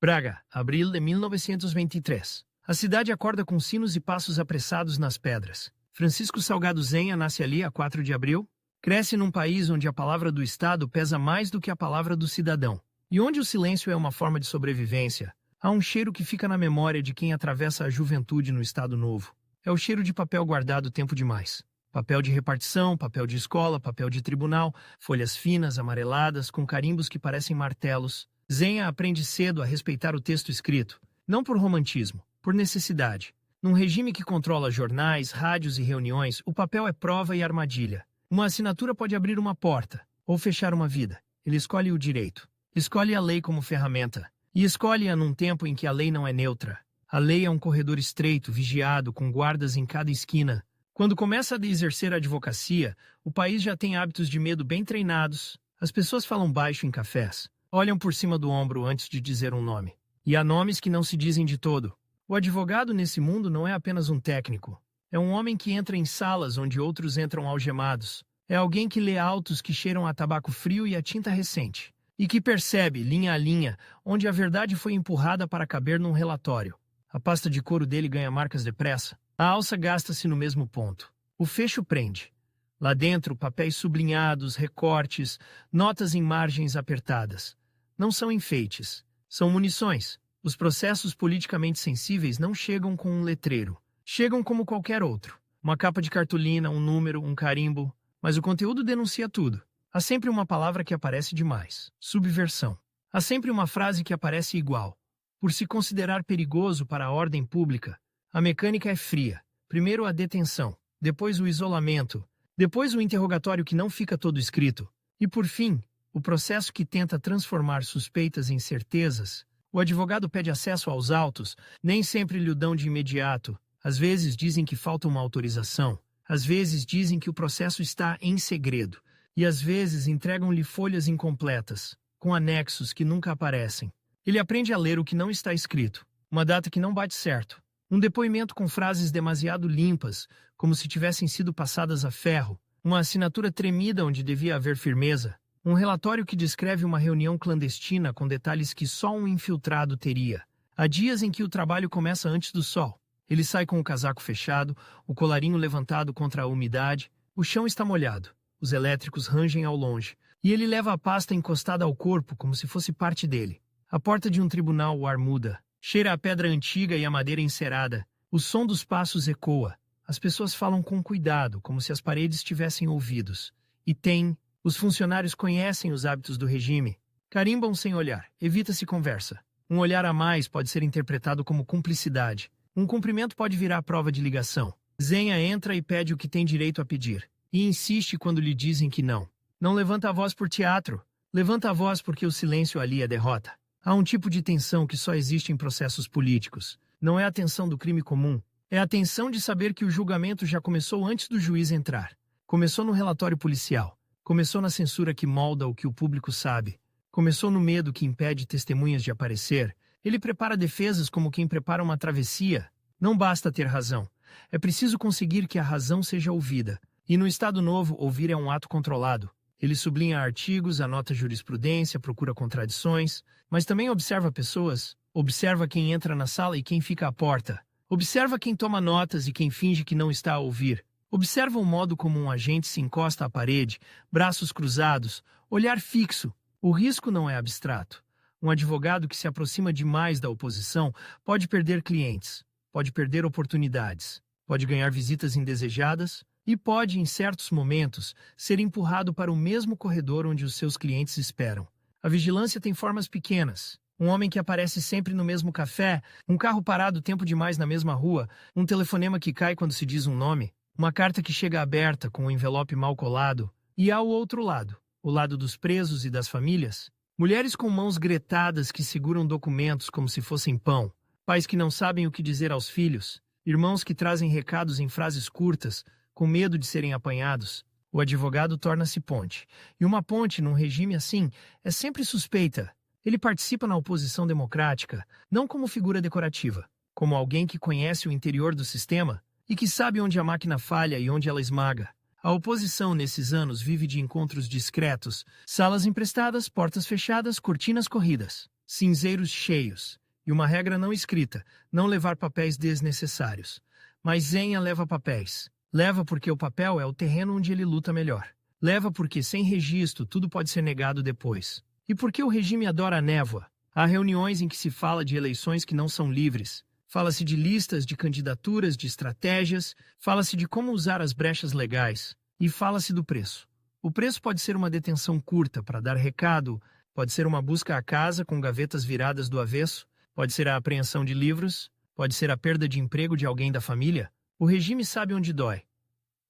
Praga, abril de 1923. A cidade acorda com sinos e passos apressados nas pedras. Francisco Salgado Zenha nasce ali a 4 de abril. Cresce num país onde a palavra do Estado pesa mais do que a palavra do cidadão. E onde o silêncio é uma forma de sobrevivência, há um cheiro que fica na memória de quem atravessa a juventude no Estado Novo. É o cheiro de papel guardado tempo demais. Papel de repartição, papel de escola, papel de tribunal, folhas finas, amareladas, com carimbos que parecem martelos. Zenha aprende cedo a respeitar o texto escrito, não por romantismo, por necessidade. Num regime que controla jornais, rádios e reuniões, o papel é prova e armadilha. Uma assinatura pode abrir uma porta, ou fechar uma vida. Ele escolhe o direito. Escolhe a lei como ferramenta. E escolhe-a num tempo em que a lei não é neutra. A lei é um corredor estreito, vigiado, com guardas em cada esquina. Quando começa a exercer a advocacia, o país já tem hábitos de medo bem treinados. As pessoas falam baixo em cafés. Olham por cima do ombro antes de dizer um nome. E há nomes que não se dizem de todo. O advogado nesse mundo não é apenas um técnico. É um homem que entra em salas onde outros entram algemados. É alguém que lê autos que cheiram a tabaco frio e a tinta recente. E que percebe, linha a linha, onde a verdade foi empurrada para caber num relatório. A pasta de couro dele ganha marcas depressa. A alça gasta-se no mesmo ponto. O fecho prende. Lá dentro, papéis sublinhados, recortes, notas em margens apertadas. Não são enfeites. São munições. Os processos politicamente sensíveis não chegam com um letreiro. Chegam como qualquer outro. Uma capa de cartolina, um número, um carimbo. Mas o conteúdo denuncia tudo. Há sempre uma palavra que aparece demais. Subversão. Há sempre uma frase que aparece igual. Por se considerar perigoso para a ordem pública, a mecânica é fria. Primeiro a detenção, depois o isolamento, depois o interrogatório que não fica todo escrito, e por fim, o processo que tenta transformar suspeitas em certezas. O advogado pede acesso aos autos, nem sempre lhe o dão de imediato. Às vezes dizem que falta uma autorização. Às vezes dizem que o processo está em segredo. E às vezes entregam-lhe folhas incompletas, com anexos que nunca aparecem. Ele aprende a ler o que não está escrito, uma data que não bate certo, um depoimento com frases demasiado limpas, como se tivessem sido passadas a ferro, uma assinatura tremida onde devia haver firmeza, um relatório que descreve uma reunião clandestina com detalhes que só um infiltrado teria. Há dias em que o trabalho começa antes do sol. Ele sai com o casaco fechado, o colarinho levantado contra a umidade, o chão está molhado. Os elétricos rangem ao longe, e ele leva a pasta encostada ao corpo como se fosse parte dele. À porta de um tribunal o ar muda, cheira a pedra antiga e a madeira encerada. O som dos passos ecoa. As pessoas falam com cuidado, como se as paredes tivessem ouvidos. Os funcionários conhecem os hábitos do regime. Carimbam sem olhar, evita-se conversa. Um olhar a mais pode ser interpretado como cumplicidade. Um cumprimento pode virar prova de ligação. Zenha entra e pede o que tem direito a pedir. E insiste quando lhe dizem que não. Não levanta a voz por teatro. Levanta a voz porque o silêncio ali é derrota. Há um tipo de tensão que só existe em processos políticos. Não é a tensão do crime comum. É a tensão de saber que o julgamento já começou antes do juiz entrar. Começou no relatório policial. Começou na censura que molda o que o público sabe. Começou no medo que impede testemunhas de aparecer. Ele prepara defesas como quem prepara uma travessia. Não basta ter razão. É preciso conseguir que a razão seja ouvida. E no Estado Novo, ouvir é um ato controlado. Ele sublinha artigos, anota jurisprudência, procura contradições, mas também observa pessoas, observa quem entra na sala e quem fica à porta, observa quem toma notas e quem finge que não está a ouvir, observa o modo como um agente se encosta à parede, braços cruzados, olhar fixo. O risco não é abstrato. Um advogado que se aproxima demais da oposição pode perder clientes, pode perder oportunidades, pode ganhar visitas indesejadas, e pode, em certos momentos, ser empurrado para o mesmo corredor onde os seus clientes esperam. A vigilância tem formas pequenas. Um homem que aparece sempre no mesmo café, um carro parado tempo demais na mesma rua, um telefonema que cai quando se diz um nome, uma carta que chega aberta com o envelope mal colado. E há o outro lado, o lado dos presos e das famílias. Mulheres com mãos gretadas que seguram documentos como se fossem pão, pais que não sabem o que dizer aos filhos, irmãos que trazem recados em frases curtas, com medo de serem apanhados. O advogado torna-se ponte. E uma ponte, num regime assim, é sempre suspeita. Ele participa na oposição democrática, não como figura decorativa, como alguém que conhece o interior do sistema e que sabe onde a máquina falha e onde ela esmaga. A oposição nesses anos vive de encontros discretos, salas emprestadas, portas fechadas, cortinas corridas. cinzeiros cheios, e uma regra não escrita, não levar papéis desnecessários. Mas Zenha leva papéis. Leva porque o papel é o terreno onde ele luta melhor. Leva porque, sem registro, tudo pode ser negado depois. E porque o regime adora a névoa. Há reuniões em que se fala de eleições que não são livres. Fala-se de listas, de candidaturas, de estratégias. Fala-se de como usar as brechas legais. E fala-se do preço. O preço pode ser uma detenção curta para dar recado, pode ser uma busca à casa com gavetas viradas do avesso, pode ser a apreensão de livros, pode ser a perda de emprego de alguém da família. O regime sabe onde dói.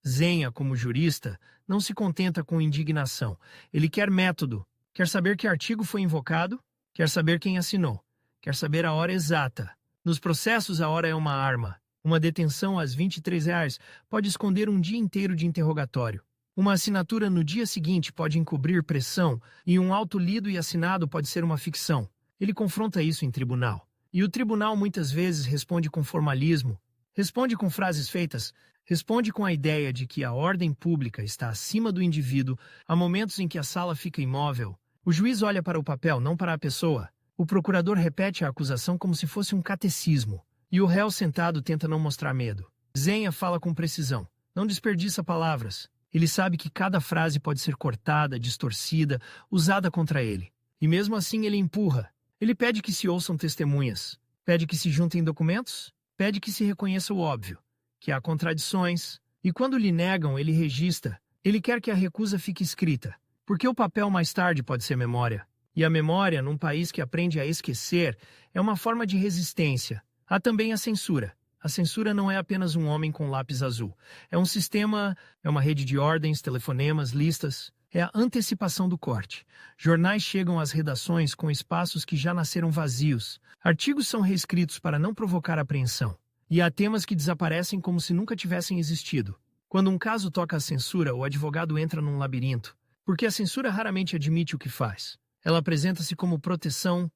Zenha, como jurista, não se contenta com indignação. Ele quer método, quer saber que artigo foi invocado, quer saber quem assinou, quer saber a hora exata. Nos processos, a hora é uma arma. Uma detenção às R$ 23 pode esconder um dia inteiro de interrogatório. Uma assinatura no dia seguinte pode encobrir pressão e um auto lido e assinado pode ser uma ficção. Ele confronta isso em tribunal. E o tribunal muitas vezes responde com formalismo, responde com frases feitas, responde com a ideia de que a ordem pública está acima do indivíduo. Há momentos em que a sala fica imóvel. O juiz olha para o papel, não para a pessoa. O procurador repete a acusação como se fosse um catecismo. E o réu sentado tenta não mostrar medo. Zenha fala com precisão. Não desperdiça palavras. Ele sabe que cada frase pode ser cortada, distorcida, usada contra ele. E mesmo assim ele empurra. Ele pede que se ouçam testemunhas. Pede que se juntem documentos. Pede que se reconheça o óbvio. Que há contradições. E quando lhe negam, ele registra. Ele quer que a recusa fique escrita. Porque o papel mais tarde pode ser memória. E a memória, num país que aprende a esquecer, é uma forma de resistência. Há também a censura. A censura não é apenas um homem com lápis azul. É um sistema, é uma rede de ordens, telefonemas, listas. É a antecipação do corte. Jornais chegam às redações com espaços que já nasceram vazios. Artigos são reescritos para não provocar apreensão. E há temas que desaparecem como se nunca tivessem existido. Quando um caso toca a censura, o advogado entra num labirinto. Porque a censura raramente admite o que faz. Ela apresenta-se como proteção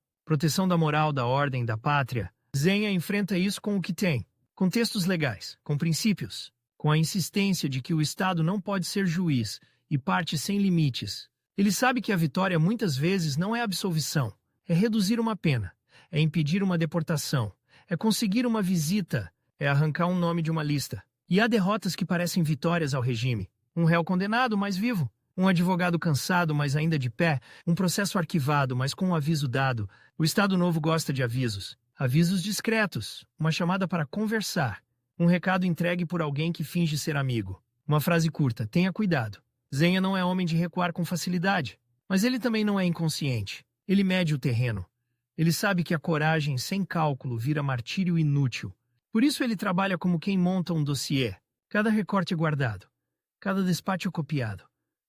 da moral, da ordem, da pátria. Zenha enfrenta isso com o que tem. Com textos legais, com princípios, com a insistência de que o Estado não pode ser juiz e parte sem limites. Ele sabe que a vitória muitas vezes não é absolvição, é reduzir uma pena, é impedir uma deportação, é conseguir uma visita, é arrancar um nome de uma lista. E há derrotas que parecem vitórias ao regime. Um réu condenado, mas vivo. Um advogado cansado, mas ainda de pé. Um processo arquivado, mas com um aviso dado. O Estado Novo gosta de avisos. Avisos discretos, uma chamada para conversar, um recado entregue por alguém que finge ser amigo. Uma frase curta, tenha cuidado. Zenha não é homem de recuar com facilidade, mas ele também não é inconsciente. Ele mede o terreno. Ele sabe que a coragem sem cálculo vira martírio inútil. Por isso ele trabalha como quem monta um dossiê. Cada recorte é guardado, cada despacho copiado,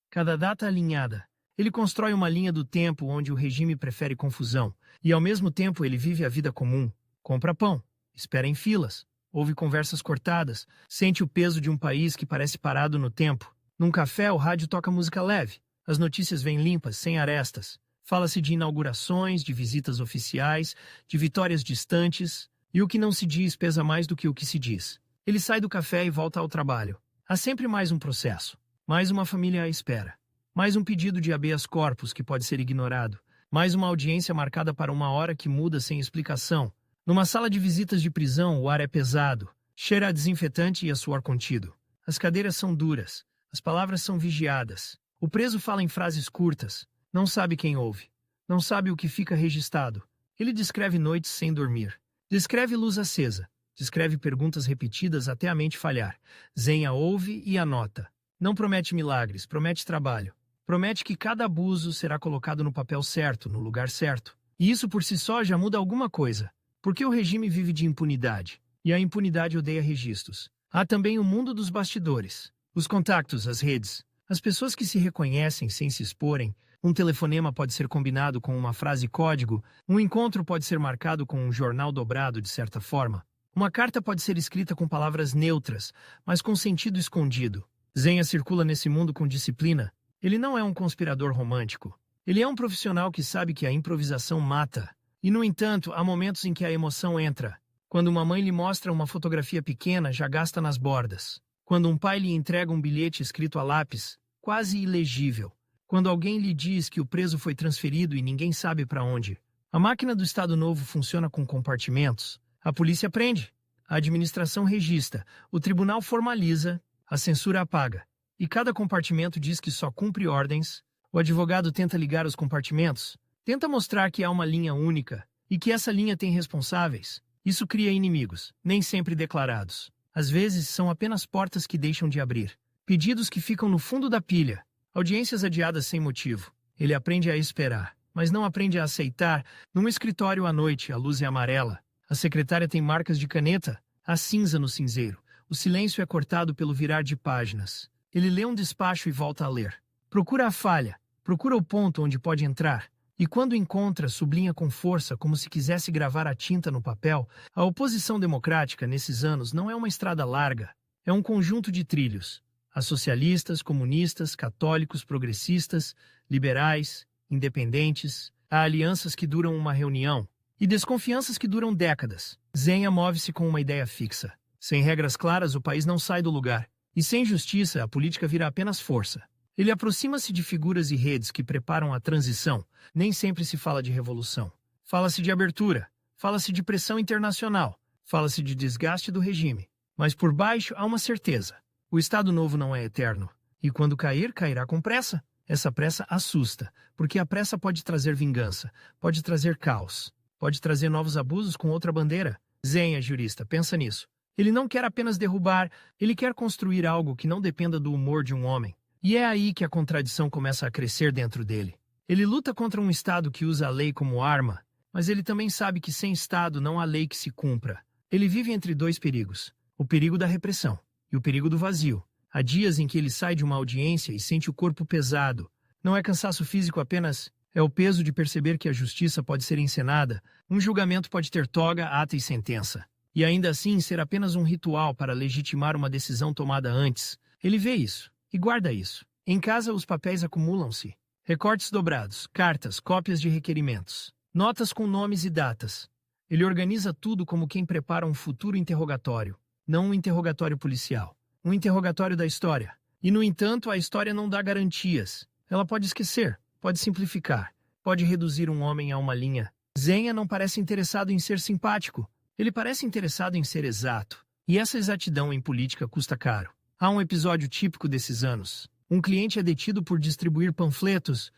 cada data alinhada. Ele constrói uma linha do tempo onde o regime prefere confusão. E ao mesmo tempo ele vive a vida comum. Compra pão, espera em filas, ouve conversas cortadas, sente o peso de um país que parece parado no tempo. Num café, o rádio toca música leve. As notícias vêm limpas, sem arestas. Fala-se de inaugurações, de visitas oficiais, de vitórias distantes. E o que não se diz pesa mais do que o que se diz. Ele sai do café e volta ao trabalho. Há sempre mais um processo. Mais uma família à espera. Mais um pedido de habeas corpus que pode ser ignorado. Mais uma audiência marcada para uma hora que muda sem explicação. Numa sala de visitas de prisão, o ar é pesado. Cheira a desinfetante e a suor contido. As cadeiras são duras. As palavras são vigiadas. O preso fala em frases curtas. Não sabe quem ouve. Não sabe o que fica registrado. Ele descreve noites sem dormir. Descreve luz acesa. Descreve perguntas repetidas até a mente falhar. Zenha ouve e anota. Não promete milagres, promete trabalho. Promete que cada abuso será colocado no papel certo, no lugar certo. E isso por si só já muda alguma coisa. Porque o regime vive de impunidade. E a impunidade odeia registros. Há também o mundo dos bastidores. Os contactos, as redes. As pessoas que se reconhecem sem se exporem. Um telefonema pode ser combinado com uma frase código. Um encontro pode ser marcado com um jornal dobrado de certa forma. Uma carta pode ser escrita com palavras neutras, mas com sentido escondido. Zenha circula nesse mundo com disciplina. Ele não é um conspirador romântico. Ele é um profissional que sabe que a improvisação mata. E, no entanto, há momentos em que a emoção entra. Quando uma mãe lhe mostra uma fotografia pequena, já gasta nas bordas. Quando um pai lhe entrega um bilhete escrito a lápis, quase ilegível. Quando alguém lhe diz que o preso foi transferido e ninguém sabe para onde. A máquina do Estado Novo funciona com compartimentos. A polícia prende, a administração registra, o tribunal formaliza, a censura apaga. E cada compartimento diz que só cumpre ordens. O advogado tenta ligar os compartimentos, tenta mostrar que há uma linha única e que essa linha tem responsáveis. Isso cria inimigos, nem sempre declarados. Às vezes, são apenas portas que deixam de abrir. Pedidos que ficam no fundo da pilha. Audiências adiadas sem motivo. Ele aprende a esperar, mas não aprende a aceitar. Num escritório à noite, a luz é amarela. A secretária tem marcas de caneta. Há cinza no cinzeiro. O silêncio é cortado pelo virar de páginas. Ele lê um despacho e volta a ler. Procura a falha. Procura o ponto onde pode entrar. E quando encontra, sublinha com força, como se quisesse gravar a tinta no papel. A oposição democrática, nesses anos, não é uma estrada larga. É um conjunto de trilhos. Há socialistas, comunistas, católicos, progressistas, liberais, independentes. Há alianças que duram uma reunião e desconfianças que duram décadas. Zenha move-se com uma ideia fixa. Sem regras claras, o país não sai do lugar. E sem justiça, a política vira apenas força. Ele aproxima-se de figuras e redes que preparam a transição. Nem sempre se fala de revolução. Fala-se de abertura. Fala-se de pressão internacional. Fala-se de desgaste do regime. Mas por baixo há uma certeza. O Estado Novo não é eterno. E quando cair, cairá com pressa. Essa pressa assusta, porque a pressa pode trazer vingança, pode trazer caos, pode trazer novos abusos com outra bandeira. Zenha, jurista, pensa nisso. Ele não quer apenas derrubar, ele quer construir algo que não dependa do humor de um homem. E é aí que a contradição começa a crescer dentro dele. Ele luta contra um Estado que usa a lei como arma, mas ele também sabe que sem Estado não há lei que se cumpra. Ele vive entre dois perigos, o perigo da repressão e o perigo do vazio. Há dias em que ele sai de uma audiência e sente o corpo pesado. Não é cansaço físico apenas, é o peso de perceber que a justiça pode ser encenada, um julgamento pode ter toga, ata e sentença. E ainda assim ser apenas um ritual para legitimar uma decisão tomada antes. Ele vê isso. E guarda isso. Em casa, os papéis acumulam-se. Recortes dobrados, cartas, cópias de requerimentos, notas com nomes e datas. Ele organiza tudo como quem prepara um futuro interrogatório, não um interrogatório policial. Um interrogatório da história. E, no entanto, a história não dá garantias. Ela pode esquecer, pode simplificar, pode reduzir um homem a uma linha. Zenha não parece interessado em ser simpático. Ele parece interessado em ser exato. E essa exatidão em política custa caro. Há um episódio típico desses anos. Um cliente é detido por distribuir panfletos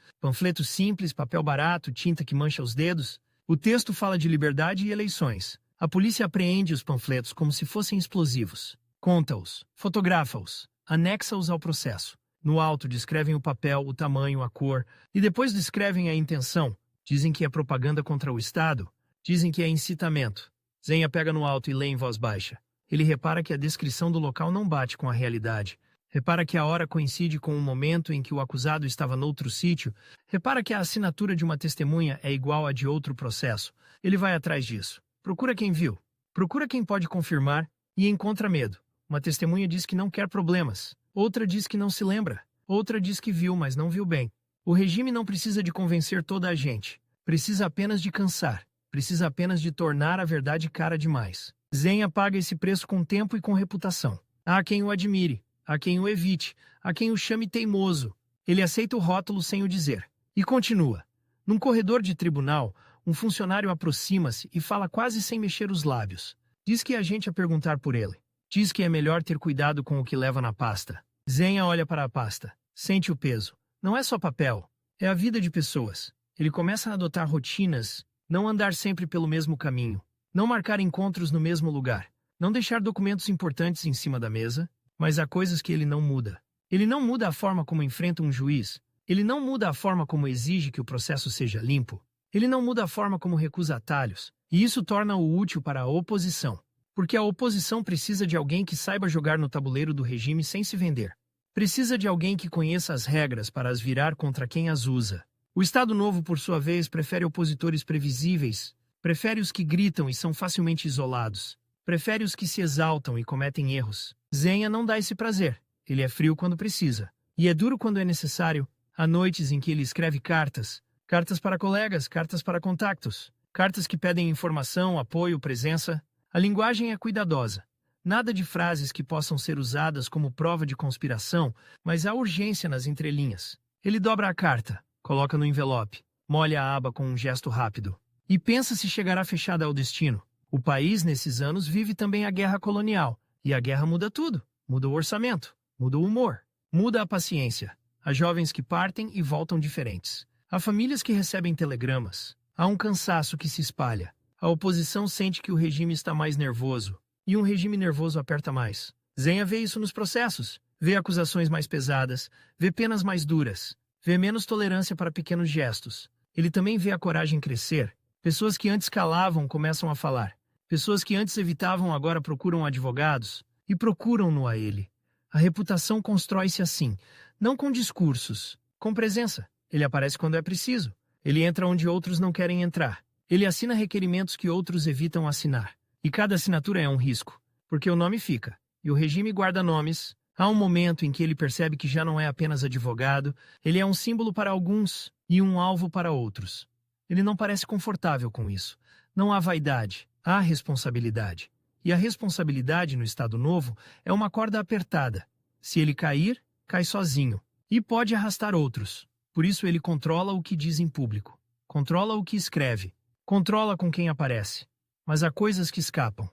simples, papel barato, tinta que mancha os dedos. O texto fala de liberdade e eleições. A polícia apreende os panfletos como se fossem explosivos. Conta-os, fotografa-os, anexa-os ao processo. No alto descrevem o papel, o tamanho, a cor, e depois descrevem a intenção. Dizem que é propaganda contra o Estado. Dizem que é incitamento. Zenha pega no alto e lê em voz baixa. Ele repara que a descrição do local não bate com a realidade. Repara que a hora coincide com o momento em que o acusado estava noutro sítio. Repara que a assinatura de uma testemunha é igual à de outro processo. Ele vai atrás disso. Procura quem viu. Procura quem pode confirmar e encontra medo. Uma testemunha diz que não quer problemas. Outra diz que não se lembra. Outra diz que viu, mas não viu bem. O regime não precisa de convencer toda a gente. Precisa apenas de cansar. Precisa apenas de tornar a verdade cara demais. Zenha paga esse preço com tempo e com reputação. Há quem o admire, há quem o evite, há quem o chame teimoso. Ele aceita o rótulo sem o dizer. E continua. Num corredor de tribunal, um funcionário aproxima-se e fala quase sem mexer os lábios. Diz que há gente a perguntar por ele. Diz que é melhor ter cuidado com o que leva na pasta. Zenha olha para a pasta. Sente o peso. Não é só papel. É a vida de pessoas. Ele começa a adotar rotinas, não andar sempre pelo mesmo caminho. Não marcar encontros no mesmo lugar. Não deixar documentos importantes em cima da mesa. Mas há coisas que ele não muda. Ele não muda a forma como enfrenta um juiz. Ele não muda a forma como exige que o processo seja limpo. Ele não muda a forma como recusa atalhos. E isso torna-o útil para a oposição. Porque a oposição precisa de alguém que saiba jogar no tabuleiro do regime sem se vender. Precisa de alguém que conheça as regras para as virar contra quem as usa. O Estado Novo, por sua vez, prefere opositores previsíveis. Prefere os que gritam e são facilmente isolados. Prefere os que se exaltam e cometem erros. Zenha não dá esse prazer. Ele é frio quando precisa. E é duro quando é necessário. Há noites em que ele escreve cartas. Cartas para colegas, cartas para contactos. Cartas que pedem informação, apoio, presença. A linguagem é cuidadosa. Nada de frases que possam ser usadas como prova de conspiração, mas há urgência nas entrelinhas. Ele dobra a carta, coloca no envelope, molha a aba com um gesto rápido. E pensa se chegará fechada ao destino. O país, nesses anos, vive também a guerra colonial. E a guerra muda tudo. Muda o orçamento, muda o humor, muda a paciência. Há jovens que partem e voltam diferentes. Há famílias que recebem telegramas. Há um cansaço que se espalha. A oposição sente que o regime está mais nervoso. E um regime nervoso aperta mais. Zenha vê isso nos processos. Vê acusações mais pesadas. Vê penas mais duras. Vê menos tolerância para pequenos gestos. Ele também vê a coragem crescer. Pessoas que antes calavam começam a falar. Pessoas que antes evitavam agora procuram advogados. E procuram-no a ele. A reputação constrói-se assim, não com discursos, com presença. Ele aparece quando é preciso. Ele entra onde outros não querem entrar. Ele assina requerimentos que outros evitam assinar. E cada assinatura é um risco, porque o nome fica. E o regime guarda nomes. Há um momento em que ele percebe que já não é apenas advogado, ele é um símbolo para alguns e um alvo para outros. Ele não parece confortável com isso. Não há vaidade, há responsabilidade. E a responsabilidade no Estado Novo é uma corda apertada. Se ele cair, cai sozinho. E pode arrastar outros. Por isso ele controla o que diz em público. Controla o que escreve. Controla com quem aparece. Mas há coisas que escapam.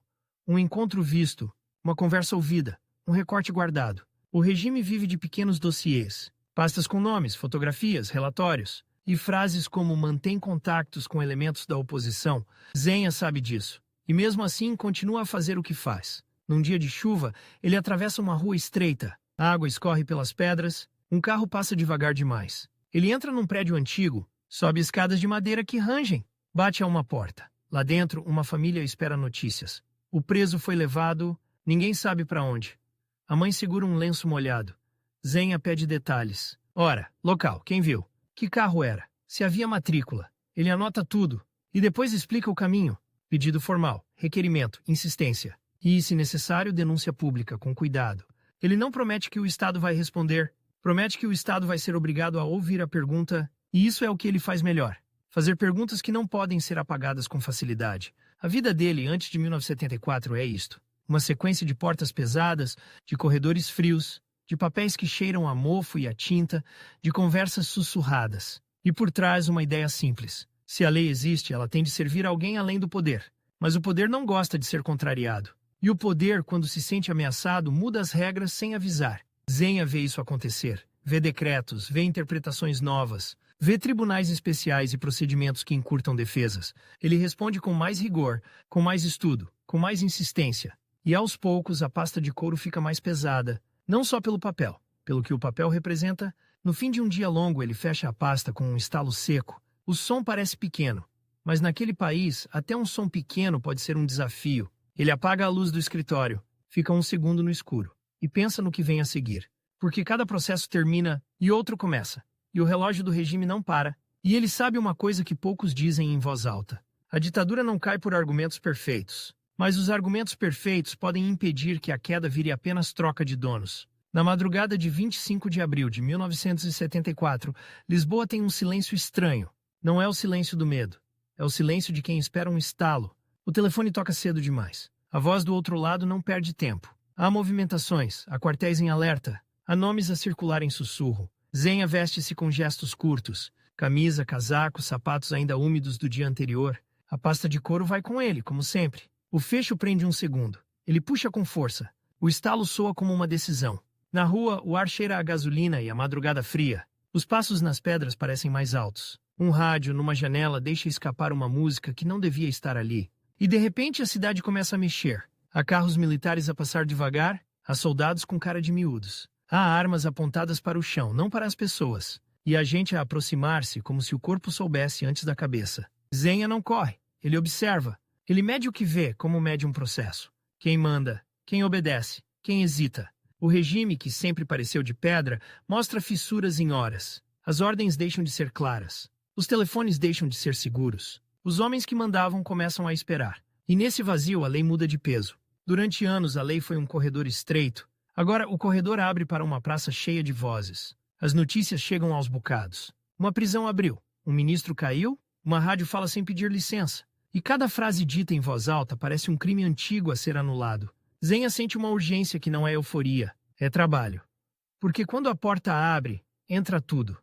Um encontro visto, uma conversa ouvida, um recorte guardado. O regime vive de pequenos dossiês. Pastas com nomes, fotografias, relatórios. E frases como mantém contactos com elementos da oposição. Zenha sabe disso. E mesmo assim continua a fazer o que faz. Num dia de chuva, ele atravessa uma rua estreita. A água escorre pelas pedras. Um carro passa devagar demais. Ele entra num prédio antigo, sobe escadas de madeira que rangem. Bate a uma porta. Lá dentro, uma família espera notícias. O preso foi levado, ninguém sabe para onde. A mãe segura um lenço molhado. Zenha pede detalhes. Hora, local, quem viu? Que carro era? Se havia matrícula. Ele anota tudo. E depois explica o caminho. Pedido formal, requerimento, insistência. E, se necessário, denúncia pública, com cuidado. Ele não promete que o Estado vai responder, promete que o Estado vai ser obrigado a ouvir a pergunta, e isso é o que ele faz melhor. Fazer perguntas que não podem ser apagadas com facilidade. A vida dele, antes de 1974, é isto. Uma sequência de portas pesadas, de corredores frios, de papéis que cheiram a mofo e a tinta, de conversas sussurradas. E por trás uma ideia simples. Se a lei existe, ela tem de servir a alguém além do poder. Mas o poder não gosta de ser contrariado. E o poder, quando se sente ameaçado, muda as regras sem avisar. Zenha vê isso acontecer. Vê decretos, vê interpretações novas, vê tribunais especiais e procedimentos que encurtam defesas. Ele responde com mais rigor, com mais estudo, com mais insistência. E aos poucos a pasta de couro fica mais pesada, não só pelo papel, pelo que o papel representa. No fim de um dia longo ele fecha a pasta com um estalo seco. O som parece pequeno, mas naquele país, até um som pequeno pode ser um desafio. Ele apaga a luz do escritório, fica um segundo no escuro, e pensa no que vem a seguir. Porque cada processo termina e outro começa, e o relógio do regime não para, e ele sabe uma coisa que poucos dizem em voz alta. A ditadura não cai por argumentos perfeitos, mas os argumentos perfeitos podem impedir que a queda vire apenas troca de donos. Na madrugada de 25 de abril de 1974, Lisboa tem um silêncio estranho. Não é o silêncio do medo. É o silêncio de quem espera um estalo. O telefone toca cedo demais. A voz do outro lado não perde tempo. Há movimentações, há quartéis em alerta, há nomes a circular em sussurro. Zenha veste-se com gestos curtos. Camisa, casaco, sapatos ainda úmidos do dia anterior. A pasta de couro vai com ele, como sempre. O fecho prende um segundo. Ele puxa com força. O estalo soa como uma decisão. Na rua, o ar cheira a gasolina e a madrugada fria. Os passos nas pedras parecem mais altos. Um rádio, numa janela, deixa escapar uma música que não devia estar ali. E de repente a cidade começa a mexer. Há carros militares a passar devagar, há soldados com cara de miúdos. Há armas apontadas para o chão, não para as pessoas. E a gente a aproximar-se como se o corpo soubesse antes da cabeça. Zenha não corre, ele observa. Ele mede o que vê, como mede um processo. Quem manda, quem obedece, quem hesita. O regime, que sempre pareceu de pedra, mostra fissuras em horas. As ordens deixam de ser claras. Os telefones deixam de ser seguros. Os homens que mandavam começam a esperar. E nesse vazio a lei muda de peso. Durante anos a lei foi um corredor estreito. Agora o corredor abre para uma praça cheia de vozes. As notícias chegam aos bocados. Uma prisão abriu. Um ministro caiu. Uma rádio fala sem pedir licença. E cada frase dita em voz alta parece um crime antigo a ser anulado. Zenha sente uma urgência que não é euforia. É trabalho. Porque quando a porta abre, entra tudo.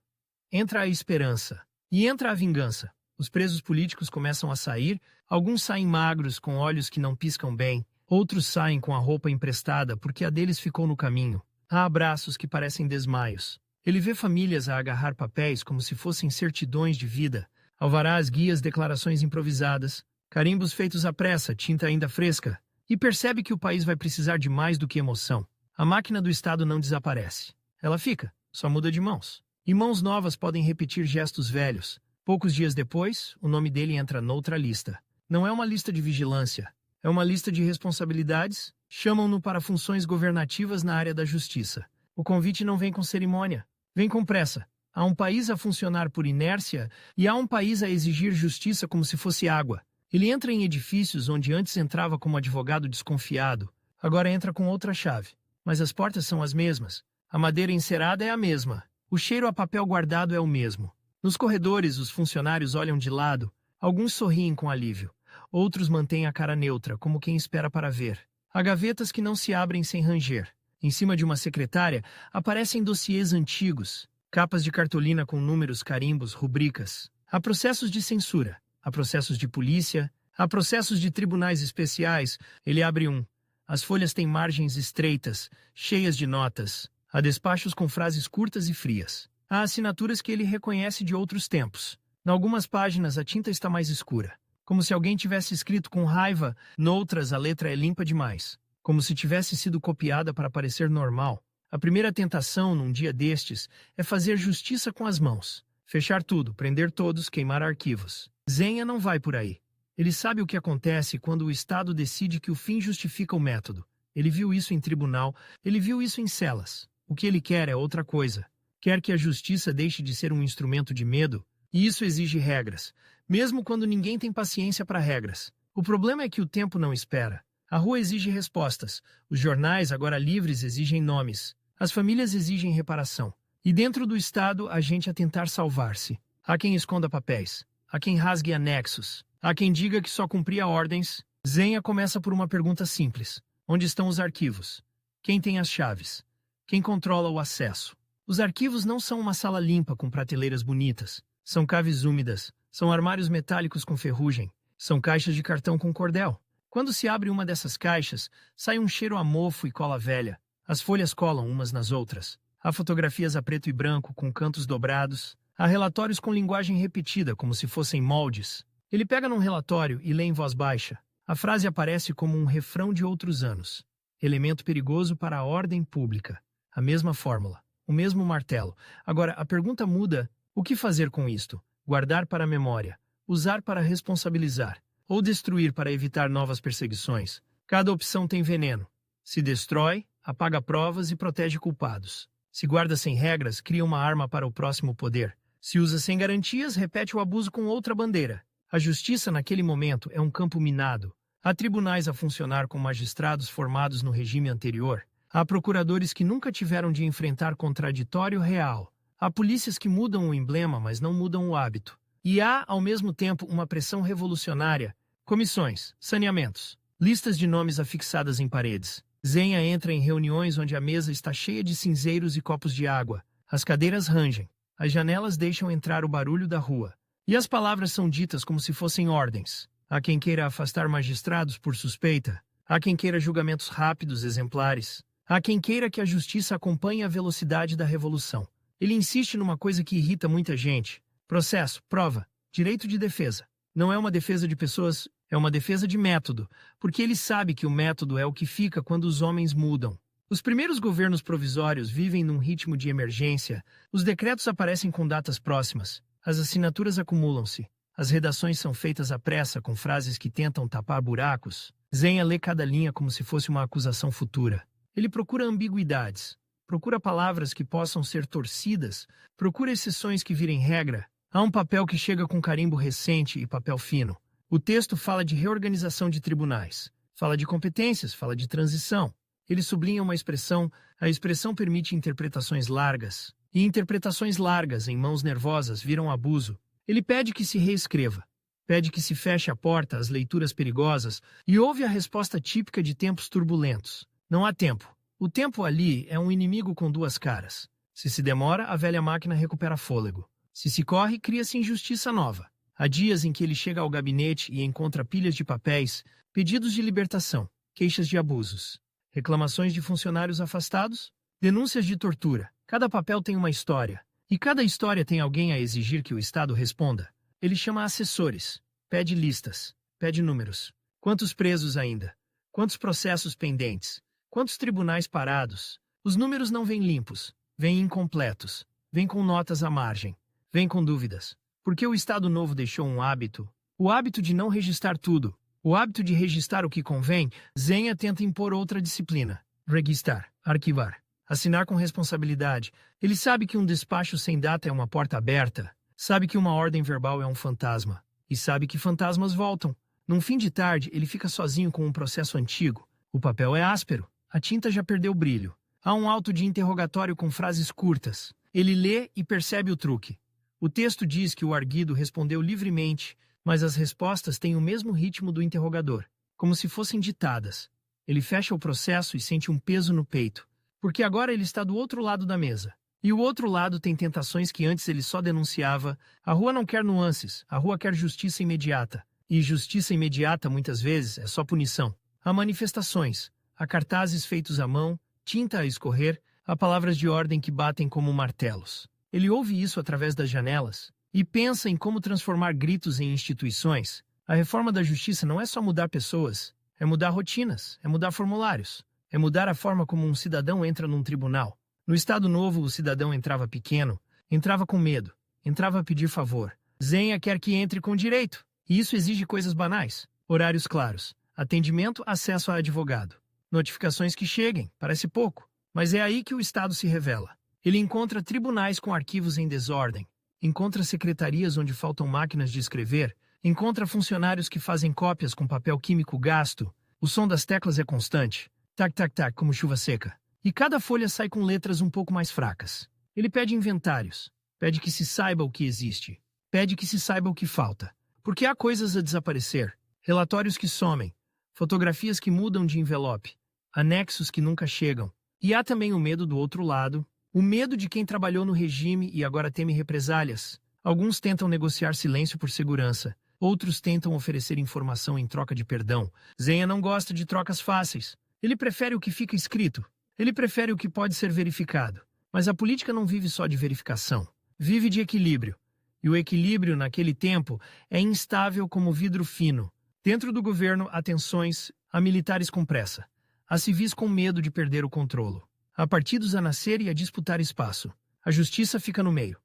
Entra a esperança. E entra a vingança. Os presos políticos começam a sair, alguns saem magros, com olhos que não piscam bem, outros saem com a roupa emprestada porque a deles ficou no caminho. Há abraços que parecem desmaios. Ele vê famílias a agarrar papéis como se fossem certidões de vida, alvarás, guias, declarações improvisadas, carimbos feitos à pressa, tinta ainda fresca, e percebe que o país vai precisar de mais do que emoção. A máquina do Estado não desaparece. Ela fica, só muda de mãos. E mãos novas podem repetir gestos velhos. Poucos dias depois, o nome dele entra noutra lista. Não é uma lista de vigilância, é uma lista de responsabilidades. Chamam-no para funções governativas na área da justiça. O convite não vem com cerimônia, vem com pressa. Há um país a funcionar por inércia e há um país a exigir justiça como se fosse água. Ele entra em edifícios onde antes entrava como advogado desconfiado, agora entra com outra chave. Mas as portas são as mesmas. A madeira encerada é a mesma. O cheiro a papel guardado é o mesmo. Nos corredores, os funcionários olham de lado. Alguns sorriem com alívio. Outros mantêm a cara neutra, como quem espera para ver. Há gavetas que não se abrem sem ranger. Em cima de uma secretária, aparecem dossiês antigos, capas de cartolina com números, carimbos, rubricas. Há processos de censura, há processos de polícia, há processos de tribunais especiais. Ele abre um. As folhas têm margens estreitas, cheias de notas. Há despachos com frases curtas e frias. Há assinaturas que ele reconhece de outros tempos. Em algumas páginas, a tinta está mais escura, como se alguém tivesse escrito com raiva. Noutras, a letra é limpa demais, como se tivesse sido copiada para parecer normal. A primeira tentação, num dia destes, é fazer justiça com as mãos. Fechar tudo, prender todos, queimar arquivos. Zenha não vai por aí. Ele sabe o que acontece quando o Estado decide que o fim justifica o método. Ele viu isso em tribunal, ele viu isso em celas. O que ele quer é outra coisa. Quer que a justiça deixe de ser um instrumento de medo, e isso exige regras, mesmo quando ninguém tem paciência para regras. O problema é que o tempo não espera. A rua exige respostas, os jornais, agora livres, exigem nomes, as famílias exigem reparação. E dentro do Estado, há gente a tentar salvar-se. Há quem esconda papéis, há quem rasgue anexos, há quem diga que só cumpria ordens. Zenha começa por uma pergunta simples. Onde estão os arquivos? Quem tem as chaves? Quem controla o acesso? Os arquivos não são uma sala limpa com prateleiras bonitas. São caves úmidas, são armários metálicos com ferrugem, são caixas de cartão com cordel. Quando se abre uma dessas caixas, sai um cheiro a mofo e cola velha. As folhas colam umas nas outras. Há fotografias a preto e branco com cantos dobrados. Há relatórios com linguagem repetida, como se fossem moldes. Ele pega num relatório e lê em voz baixa. A frase aparece como um refrão de outros anos. Elemento perigoso para a ordem pública. A mesma fórmula, o mesmo martelo. Agora, a pergunta muda: o que fazer com isto? Guardar para a memória, usar para responsabilizar, ou destruir para evitar novas perseguições? Cada opção tem veneno. Se destrói, apaga provas e protege culpados. Se guarda sem regras, cria uma arma para o próximo poder. Se usa sem garantias, repete o abuso com outra bandeira. A justiça, naquele momento, é um campo minado. Há tribunais a funcionar com magistrados formados no regime anterior. Há procuradores que nunca tiveram de enfrentar contraditório real. Há polícias que mudam o emblema, mas não mudam o hábito. E há, ao mesmo tempo, uma pressão revolucionária. Comissões, saneamentos, listas de nomes afixadas em paredes. Zenha entra em reuniões onde a mesa está cheia de cinzeiros e copos de água. As cadeiras rangem. As janelas deixam entrar o barulho da rua. E as palavras são ditas como se fossem ordens. Há quem queira afastar magistrados por suspeita. Há quem queira julgamentos rápidos, exemplares. Há quem queira que a justiça acompanhe a velocidade da revolução. Ele insiste numa coisa que irrita muita gente. Processo, prova, direito de defesa. Não é uma defesa de pessoas, é uma defesa de método, porque ele sabe que o método é o que fica quando os homens mudam. Os primeiros governos provisórios vivem num ritmo de emergência, os decretos aparecem com datas próximas, as assinaturas acumulam-se, as redações são feitas à pressa com frases que tentam tapar buracos. Zenha lê cada linha como se fosse uma acusação futura. Ele procura ambiguidades, procura palavras que possam ser torcidas, procura exceções que virem regra. Há um papel que chega com carimbo recente e papel fino. O texto fala de reorganização de tribunais, fala de competências, fala de transição. Ele sublinha uma expressão, a expressão permite interpretações largas, e interpretações largas em mãos nervosas viram abuso. Ele pede que se reescreva, pede que se feche a porta às leituras perigosas e ouve a resposta típica de tempos turbulentos. Não há tempo. O tempo ali é um inimigo com duas caras. Se demora, a velha máquina recupera fôlego. Se corre, cria-se injustiça nova. Há dias em que ele chega ao gabinete e encontra pilhas de papéis, pedidos de libertação, queixas de abusos, reclamações de funcionários afastados, denúncias de tortura. Cada papel tem uma história, e cada história tem alguém a exigir que o Estado responda. Ele chama assessores, pede listas, pede números. Quantos presos ainda? Quantos processos pendentes? Quantos tribunais parados? Os números não vêm limpos, vêm incompletos, vêm com notas à margem, vêm com dúvidas. Porque o Estado Novo deixou um hábito, o hábito de não registrar tudo, o hábito de registrar o que convém. Zenha tenta impor outra disciplina: registrar, arquivar, assinar com responsabilidade. Ele sabe que um despacho sem data é uma porta aberta, sabe que uma ordem verbal é um fantasma, e sabe que fantasmas voltam. Num fim de tarde, ele fica sozinho com um processo antigo. O papel é áspero, a tinta já perdeu o brilho. Há um auto de interrogatório com frases curtas. Ele lê e percebe o truque. O texto diz que o arguido respondeu livremente, mas as respostas têm o mesmo ritmo do interrogador, como se fossem ditadas. Ele fecha o processo e sente um peso no peito, porque agora ele está do outro lado da mesa. E o outro lado tem tentações que antes ele só denunciava. A rua não quer nuances, a rua quer justiça imediata. E justiça imediata, muitas vezes, é só punição. Há manifestações, há cartazes feitos à mão, tinta a escorrer, há palavras de ordem que batem como martelos. Ele ouve isso através das janelas e pensa em como transformar gritos em instituições. A reforma da justiça não é só mudar pessoas, é mudar rotinas, é mudar formulários, é mudar a forma como um cidadão entra num tribunal. No Estado Novo, o cidadão entrava pequeno, entrava com medo, entrava a pedir favor. Zenha quer que entre com direito, e isso exige coisas banais: horários claros, atendimento, acesso a advogado, notificações que cheguem. Parece pouco, mas é aí que o Estado se revela. Ele encontra tribunais com arquivos em desordem, encontra secretarias onde faltam máquinas de escrever, encontra funcionários que fazem cópias com papel químico gasto. O som das teclas é constante, tac tac tac, como chuva seca. E cada folha sai com letras um pouco mais fracas. Ele pede inventários, pede que se saiba o que existe, pede que se saiba o que falta. Porque há coisas a desaparecer, relatórios que somem, fotografias que mudam de envelope, anexos que nunca chegam. E há também o medo do outro lado, o medo de quem trabalhou no regime e agora teme represálias. Alguns tentam negociar silêncio por segurança, outros tentam oferecer informação em troca de perdão. Zenha não gosta de trocas fáceis. Ele prefere o que fica escrito. Ele prefere o que pode ser verificado. Mas a política não vive só de verificação. Vive de equilíbrio. E o equilíbrio, naquele tempo, é instável como vidro fino. Dentro do governo, há tensões, há militares com pressa. Há civis com medo de perder o controle. Há partidos a nascer e a disputar espaço. A justiça fica no meio.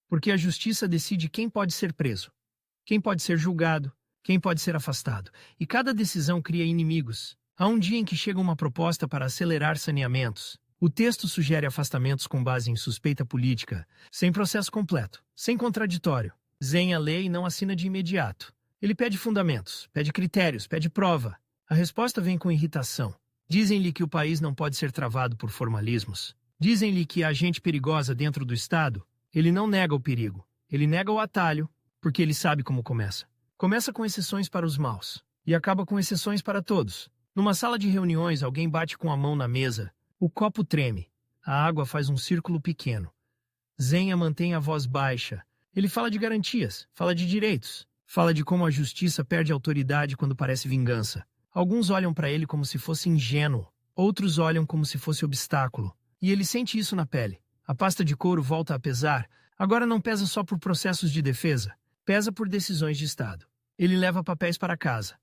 Porque a justiça decide quem pode ser preso, quem pode ser julgado, quem pode ser afastado. E cada decisão cria inimigos. Há um dia em que chega uma proposta para acelerar saneamentos. O texto sugere afastamentos com base em suspeita política, sem processo completo, sem contraditório. Zenha lê e não assina de imediato. Ele pede fundamentos, pede critérios, pede prova. A resposta vem com irritação. Dizem-lhe que o país não pode ser travado por formalismos. Dizem-lhe que há gente perigosa dentro do Estado. Ele não nega o perigo. Ele nega o atalho, porque ele sabe como começa. Começa com exceções para os maus, e acaba com exceções para todos. Numa sala de reuniões, alguém bate com a mão na mesa. O copo treme. A água faz um círculo pequeno. Zenha mantém a voz baixa. Ele fala de garantias, fala de direitos, fala de como a justiça perde autoridade quando parece vingança. Alguns olham para ele como se fosse ingênuo, outros olham como se fosse obstáculo. E ele sente isso na pele. A pasta de couro volta a pesar. Agora não pesa só por processos de defesa, pesa por decisões de Estado. Ele leva papéis para casa.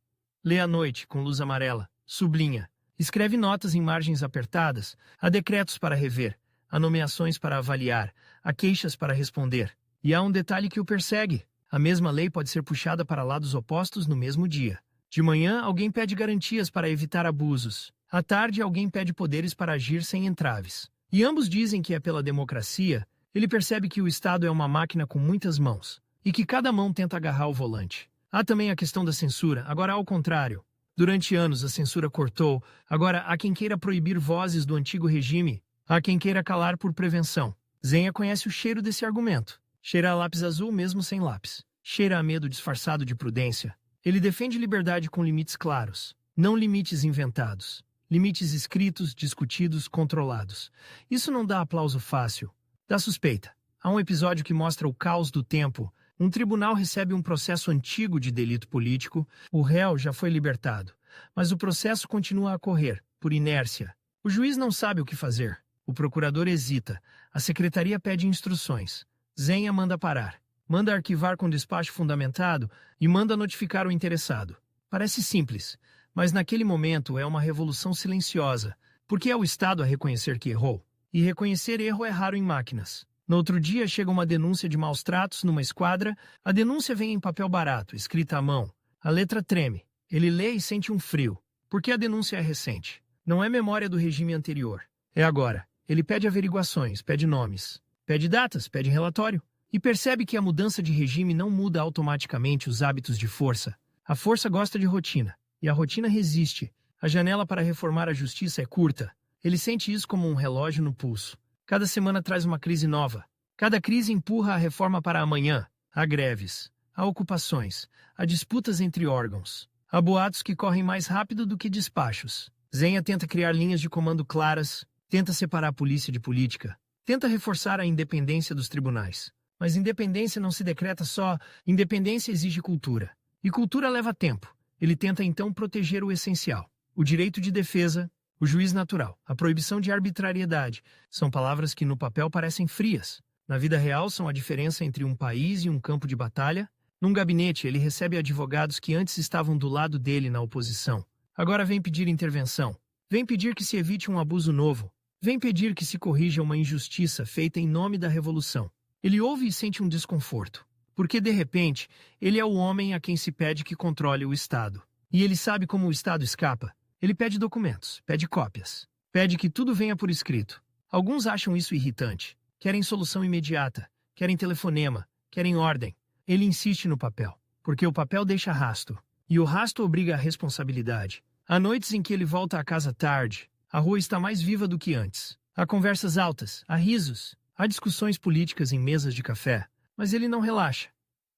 Lê à noite, com luz amarela. Sublinha. Escreve notas em margens apertadas. Há decretos para rever. Há nomeações para avaliar. Há queixas para responder. E há um detalhe que o persegue. A mesma lei pode ser puxada para lados opostos no mesmo dia. De manhã, alguém pede garantias para evitar abusos. À tarde, alguém pede poderes para agir sem entraves. E ambos dizem que é pela democracia. Ele percebe que o Estado é uma máquina com muitas mãos, e que cada mão tenta agarrar o volante. Há também a questão da censura, agora ao contrário. Durante anos, a censura cortou. Agora, há quem queira proibir vozes do antigo regime. Há quem queira calar por prevenção. Zenha conhece o cheiro desse argumento. Cheira a lápis azul mesmo sem lápis. Cheira a medo disfarçado de prudência. Ele defende liberdade com limites claros, não limites inventados. Limites escritos, discutidos, controlados. Isso não dá aplauso fácil. Dá suspeita. Há um episódio que mostra o caos do tempo. Um tribunal recebe um processo antigo de delito político, o réu já foi libertado, mas o processo continua a correr, por inércia. O juiz não sabe o que fazer. O procurador hesita. A secretaria pede instruções. Zenha manda parar. Manda arquivar com despacho fundamentado e manda notificar o interessado. Parece simples, mas naquele momento é uma revolução silenciosa, porque é o Estado a reconhecer que errou. E reconhecer erro é raro em máquinas. No outro dia chega uma denúncia de maus tratos numa esquadra. A denúncia vem em papel barato, escrita à mão. A letra treme. Ele lê e sente um frio, porque a denúncia é recente. Não é memória do regime anterior. É agora. Ele pede averiguações, pede nomes, pede datas, pede relatório. E percebe que a mudança de regime não muda automaticamente os hábitos de força. A força gosta de rotina, e a rotina resiste. A janela para reformar a justiça é curta. Ele sente isso como um relógio no pulso. Cada semana traz uma crise nova. Cada crise empurra a reforma para amanhã. Há greves, há ocupações, há disputas entre órgãos. Há boatos que correm mais rápido do que despachos. Zenha tenta criar linhas de comando claras, tenta separar a polícia de política, tenta reforçar a independência dos tribunais. Mas independência não se decreta só, independência exige cultura. E cultura leva tempo. Ele tenta então proteger o essencial. O direito de defesa, o juiz natural, a proibição de arbitrariedade. São palavras que no papel parecem frias. Na vida real são a diferença entre um país e um campo de batalha. Num gabinete ele recebe advogados que antes estavam do lado dele na oposição. Agora vem pedir intervenção. Vem pedir que se evite um abuso novo. Vem pedir que se corrija uma injustiça feita em nome da revolução. Ele ouve e sente um desconforto, porque de repente ele é o homem a quem se pede que controle o Estado. E ele sabe como o Estado escapa. Ele pede documentos, pede cópias, pede que tudo venha por escrito. Alguns acham isso irritante, querem solução imediata, querem telefonema, querem ordem. Ele insiste no papel, porque o papel deixa rastro, e o rastro obriga a responsabilidade. Há noites em que ele volta à casa tarde, a rua está mais viva do que antes. Há conversas altas, há risos. Há discussões políticas em mesas de café, mas ele não relaxa.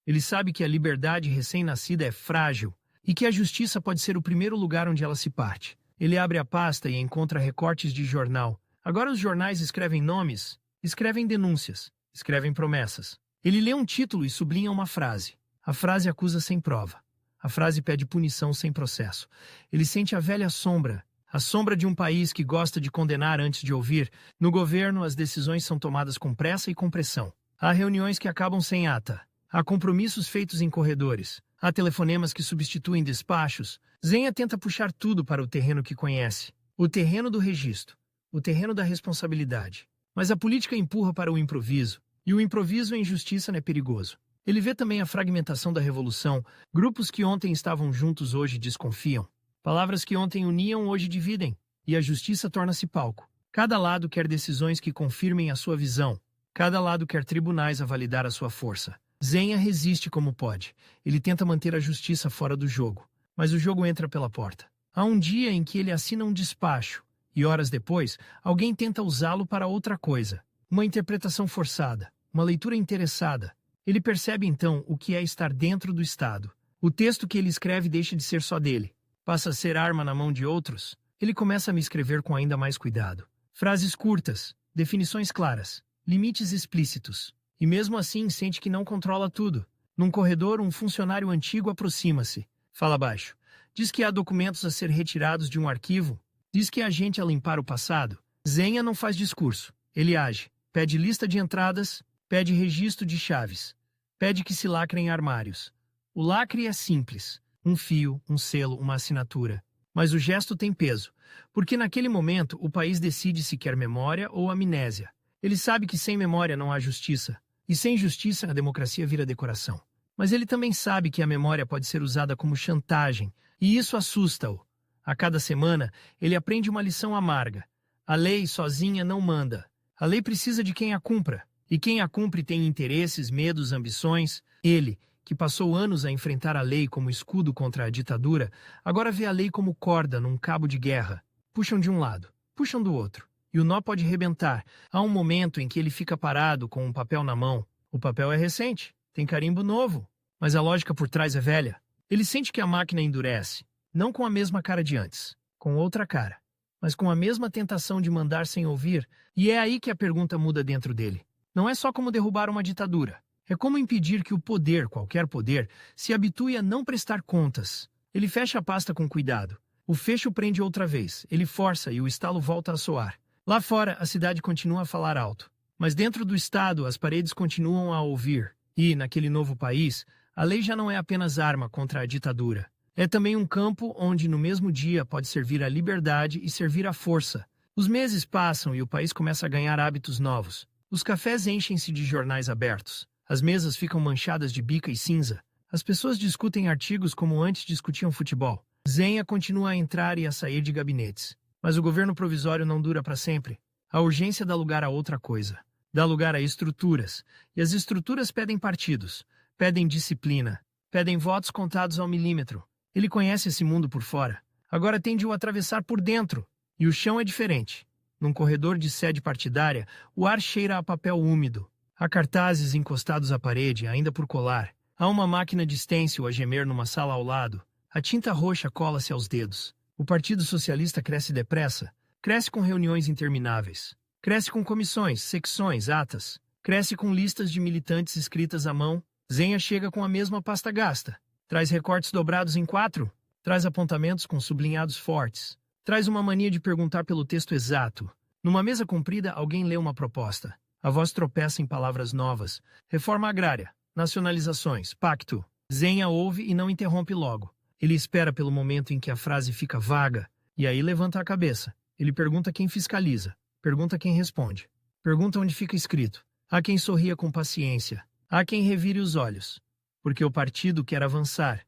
Ele sabe que a liberdade recém-nascida é frágil e que a justiça pode ser o primeiro lugar onde ela se parte. Ele abre a pasta e encontra recortes de jornal. Agora os jornais escrevem nomes, escrevem denúncias, escrevem promessas. Ele lê um título e sublinha uma frase. A frase acusa sem prova. A frase pede punição sem processo. Ele sente a velha sombra. A sombra de um país que gosta de condenar antes de ouvir. No governo, as decisões são tomadas com pressa e com pressão. Há reuniões que acabam sem ata. Há compromissos feitos em corredores. Há telefonemas que substituem despachos. Zenha tenta puxar tudo para o terreno que conhece. O terreno do registro. O terreno da responsabilidade. Mas a política empurra para o improviso. E o improviso em justiça é perigoso. Ele vê também a fragmentação da revolução. Grupos que ontem estavam juntos hoje desconfiam. Palavras que ontem uniam hoje dividem, e a justiça torna-se palco. Cada lado quer decisões que confirmem a sua visão. Cada lado quer tribunais a validar a sua força. Zenha resiste como pode. Ele tenta manter a justiça fora do jogo, mas o jogo entra pela porta. Há um dia em que ele assina um despacho, e horas depois, alguém tenta usá-lo para outra coisa. Uma interpretação forçada, uma leitura interessada. Ele percebe então o que é estar dentro do Estado. O texto que ele escreve deixa de ser só dele. Passa a ser arma na mão de outros. Ele começa a me escrever com ainda mais cuidado. Frases curtas, definições claras, limites explícitos. E mesmo assim sente que não controla tudo. Num corredor, um funcionário antigo aproxima-se. Fala baixo. Diz que há documentos a ser retirados de um arquivo. Diz que há gente a limpar o passado. Zenha não faz discurso. Ele age. Pede lista de entradas, pede registro de chaves. Pede que se lacrem armários. O lacre é simples. Um fio, um selo, uma assinatura. Mas o gesto tem peso, porque naquele momento o país decide se quer memória ou amnésia. Ele sabe que sem memória não há justiça, e sem justiça a democracia vira decoração. Mas ele também sabe que a memória pode ser usada como chantagem, e isso assusta-o. A cada semana, ele aprende uma lição amarga. A lei sozinha não manda. A lei precisa de quem a cumpra, e quem a cumpre tem interesses, medos, ambições. Ele, que passou anos a enfrentar a lei como escudo contra a ditadura, agora vê a lei como corda num cabo de guerra. Puxam de um lado, puxam do outro, e o nó pode rebentar. Há um momento em que ele fica parado com um papel na mão. O papel é recente, tem carimbo novo, mas a lógica por trás é velha. Ele sente que a máquina endurece, não com a mesma cara de antes, com outra cara, mas com a mesma tentação de mandar sem ouvir, e é aí que a pergunta muda dentro dele. Não é só como derrubar uma ditadura, É como impedir que o poder, qualquer poder, se habitue a não prestar contas. Ele fecha a pasta com cuidado. O fecho prende outra vez. Ele força e o estalo volta a soar. Lá fora, a cidade continua a falar alto. Mas dentro do estado, as paredes continuam a ouvir. E, naquele novo país, a lei já não é apenas arma contra a ditadura. É também um campo onde, no mesmo dia, pode servir a liberdade e servir a força. Os meses passam e o país começa a ganhar hábitos novos. Os cafés enchem-se de jornais abertos. As mesas ficam manchadas de bica e cinza. As pessoas discutem artigos como antes discutiam futebol. Zenha continua a entrar e a sair de gabinetes. Mas o governo provisório não dura para sempre. A urgência dá lugar a outra coisa. Dá lugar a estruturas. E as estruturas pedem partidos. Pedem disciplina. Pedem votos contados ao milímetro. Ele conhece esse mundo por fora. Agora tem de o atravessar por dentro. E o chão é diferente. Num corredor de sede partidária, o ar cheira a papel úmido. Há cartazes encostados à parede, ainda por colar. Há uma máquina de stencil a gemer numa sala ao lado. A tinta roxa cola-se aos dedos. O Partido Socialista cresce depressa. Cresce com reuniões intermináveis. Cresce com comissões, secções, atas. Cresce com listas de militantes escritas à mão. Zenha chega com a mesma pasta gasta. Traz recortes dobrados em 4. Traz apontamentos com sublinhados fortes. Traz uma mania de perguntar pelo texto exato. Numa mesa comprida, alguém lê uma proposta. A voz tropeça em palavras novas. Reforma agrária, nacionalizações, pacto. Zenha ouve e não interrompe logo. Ele espera pelo momento em que a frase fica vaga, e aí levanta a cabeça. Ele pergunta quem fiscaliza, pergunta quem responde, pergunta onde fica escrito. Há quem sorria com paciência, há quem revire os olhos, porque o partido quer avançar.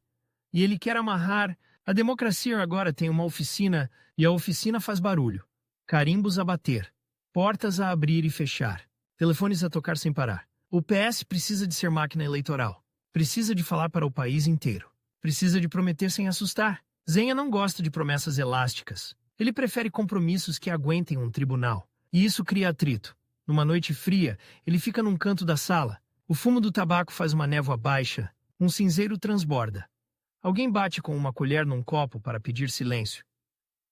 E ele quer amarrar. A democracia agora tem uma oficina, e a oficina faz barulho. Carimbos a bater, portas a abrir e fechar, telefones a tocar sem parar. O PS precisa de ser máquina eleitoral, precisa de falar para o país inteiro. Precisa de prometer sem assustar. Zenha não gosta de promessas elásticas. Ele prefere compromissos que aguentem um tribunal. E isso cria atrito. Numa noite fria, ele fica num canto da sala. O fumo do tabaco faz uma névoa baixa. Um cinzeiro transborda. Alguém bate com uma colher num copo para pedir silêncio.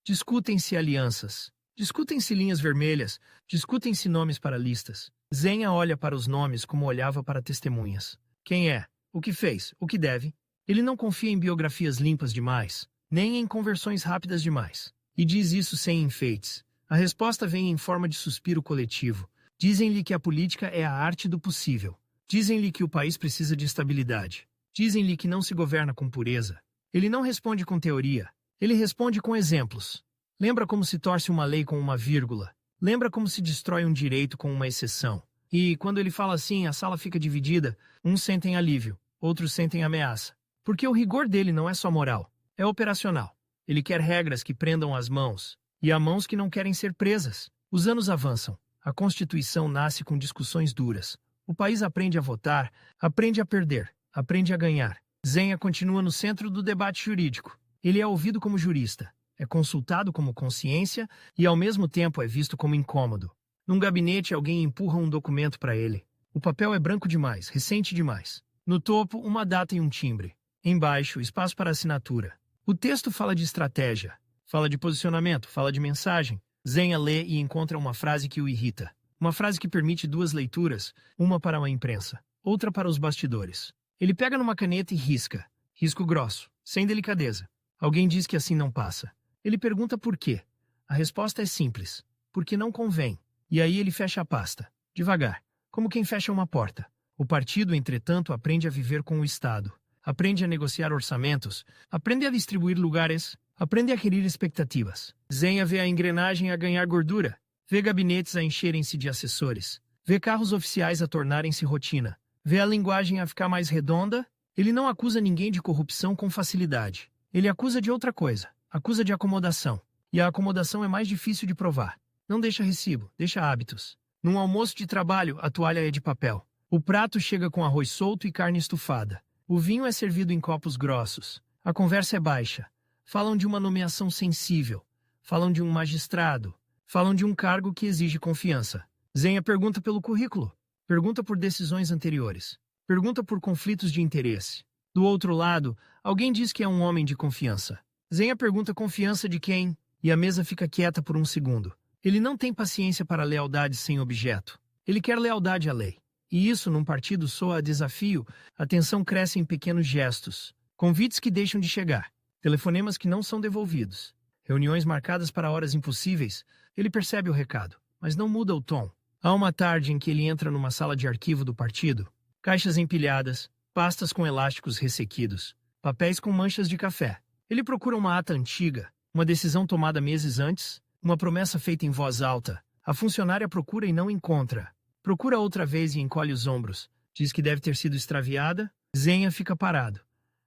Discutem-se alianças. Discutem-se linhas vermelhas. Discutem-se nomes para listas. Zenha olha para os nomes como olhava para testemunhas. Quem é? O que fez? O que deve? Ele não confia em biografias limpas demais, nem em conversões rápidas demais. E diz isso sem enfeites. A resposta vem em forma de suspiro coletivo. Dizem-lhe que a política é a arte do possível. Dizem-lhe que o país precisa de estabilidade. Dizem-lhe que não se governa com pureza. Ele não responde com teoria. Ele responde com exemplos. Lembra como se torce uma lei com uma vírgula. Lembra como se destrói um direito com uma exceção. E, quando ele fala assim, a sala fica dividida. Uns sentem alívio, outros sentem ameaça. Porque o rigor dele não é só moral, é operacional. Ele quer regras que prendam as mãos, e há mãos que não querem ser presas. Os anos avançam, a Constituição nasce com discussões duras. O país aprende a votar, aprende a perder, aprende a ganhar. Zenha continua no centro do debate jurídico. Ele é ouvido como jurista, é consultado como consciência e ao mesmo tempo é visto como incômodo. Num gabinete alguém empurra um documento para ele. O papel é branco demais, recente demais. No topo, uma data e um timbre. Embaixo, espaço para assinatura. O texto fala de estratégia, fala de posicionamento, fala de mensagem. Zenha lê e encontra uma frase que o irrita. Uma frase que permite 2 leituras, uma para a imprensa, outra para os bastidores. Ele pega numa caneta e risca. Risco grosso, sem delicadeza. Alguém diz que assim não passa. Ele pergunta por quê. A resposta é simples. Porque não convém. E aí ele fecha a pasta. Devagar, como quem fecha uma porta. O partido, entretanto, aprende a viver com o Estado. Aprende a negociar orçamentos, aprende a distribuir lugares, aprende a adquirir expectativas. Zenha vê a engrenagem a ganhar gordura, vê gabinetes a encherem-se de assessores, vê carros oficiais a tornarem-se rotina, vê a linguagem a ficar mais redonda. Ele não acusa ninguém de corrupção com facilidade. Ele acusa de outra coisa, acusa de acomodação. E a acomodação é mais difícil de provar. Não deixa recibo, deixa hábitos. Num almoço de trabalho, a toalha é de papel. O prato chega com arroz solto e carne estufada. O vinho é servido em copos grossos. A conversa é baixa. Falam de uma nomeação sensível. Falam de um magistrado. Falam de um cargo que exige confiança. Zenha pergunta pelo currículo. Pergunta por decisões anteriores. Pergunta por conflitos de interesse. Do outro lado, alguém diz que é um homem de confiança. Zenha pergunta confiança de quem? E a mesa fica quieta por um segundo. Ele não tem paciência para lealdade sem objeto. Ele quer lealdade à lei. E isso, num partido, soa a desafio. A tensão cresce em pequenos gestos. Convites que deixam de chegar. Telefonemas que não são devolvidos. Reuniões marcadas para horas impossíveis. Ele percebe o recado, mas não muda o tom. Há uma tarde em que ele entra numa sala de arquivo do partido. Caixas empilhadas, pastas com elásticos ressequidos, papéis com manchas de café. Ele procura uma ata antiga, uma decisão tomada meses antes, uma promessa feita em voz alta. A funcionária procura e não encontra. Procura outra vez e encolhe os ombros. Diz que deve ter sido extraviada. Zenha fica parado.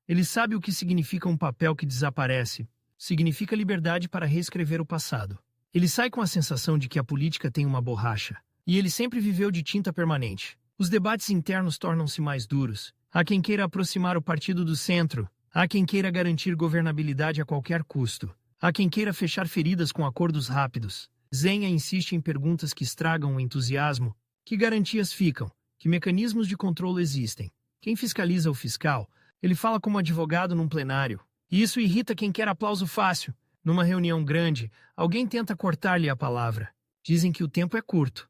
Ele sabe o que significa um papel que desaparece. Significa liberdade para reescrever o passado. Ele sai com a sensação de que a política tem uma borracha. E ele sempre viveu de tinta permanente. Os debates internos tornam-se mais duros. Há quem queira aproximar o partido do centro. Há quem queira garantir governabilidade a qualquer custo. Há quem queira fechar feridas com acordos rápidos. Zenha insiste em perguntas que estragam o entusiasmo. Que garantias ficam? Que mecanismos de controle existem? Quem fiscaliza o fiscal? Ele fala como advogado num plenário. E isso irrita quem quer aplauso fácil. Numa reunião grande, alguém tenta cortar-lhe a palavra. Dizem que o tempo é curto.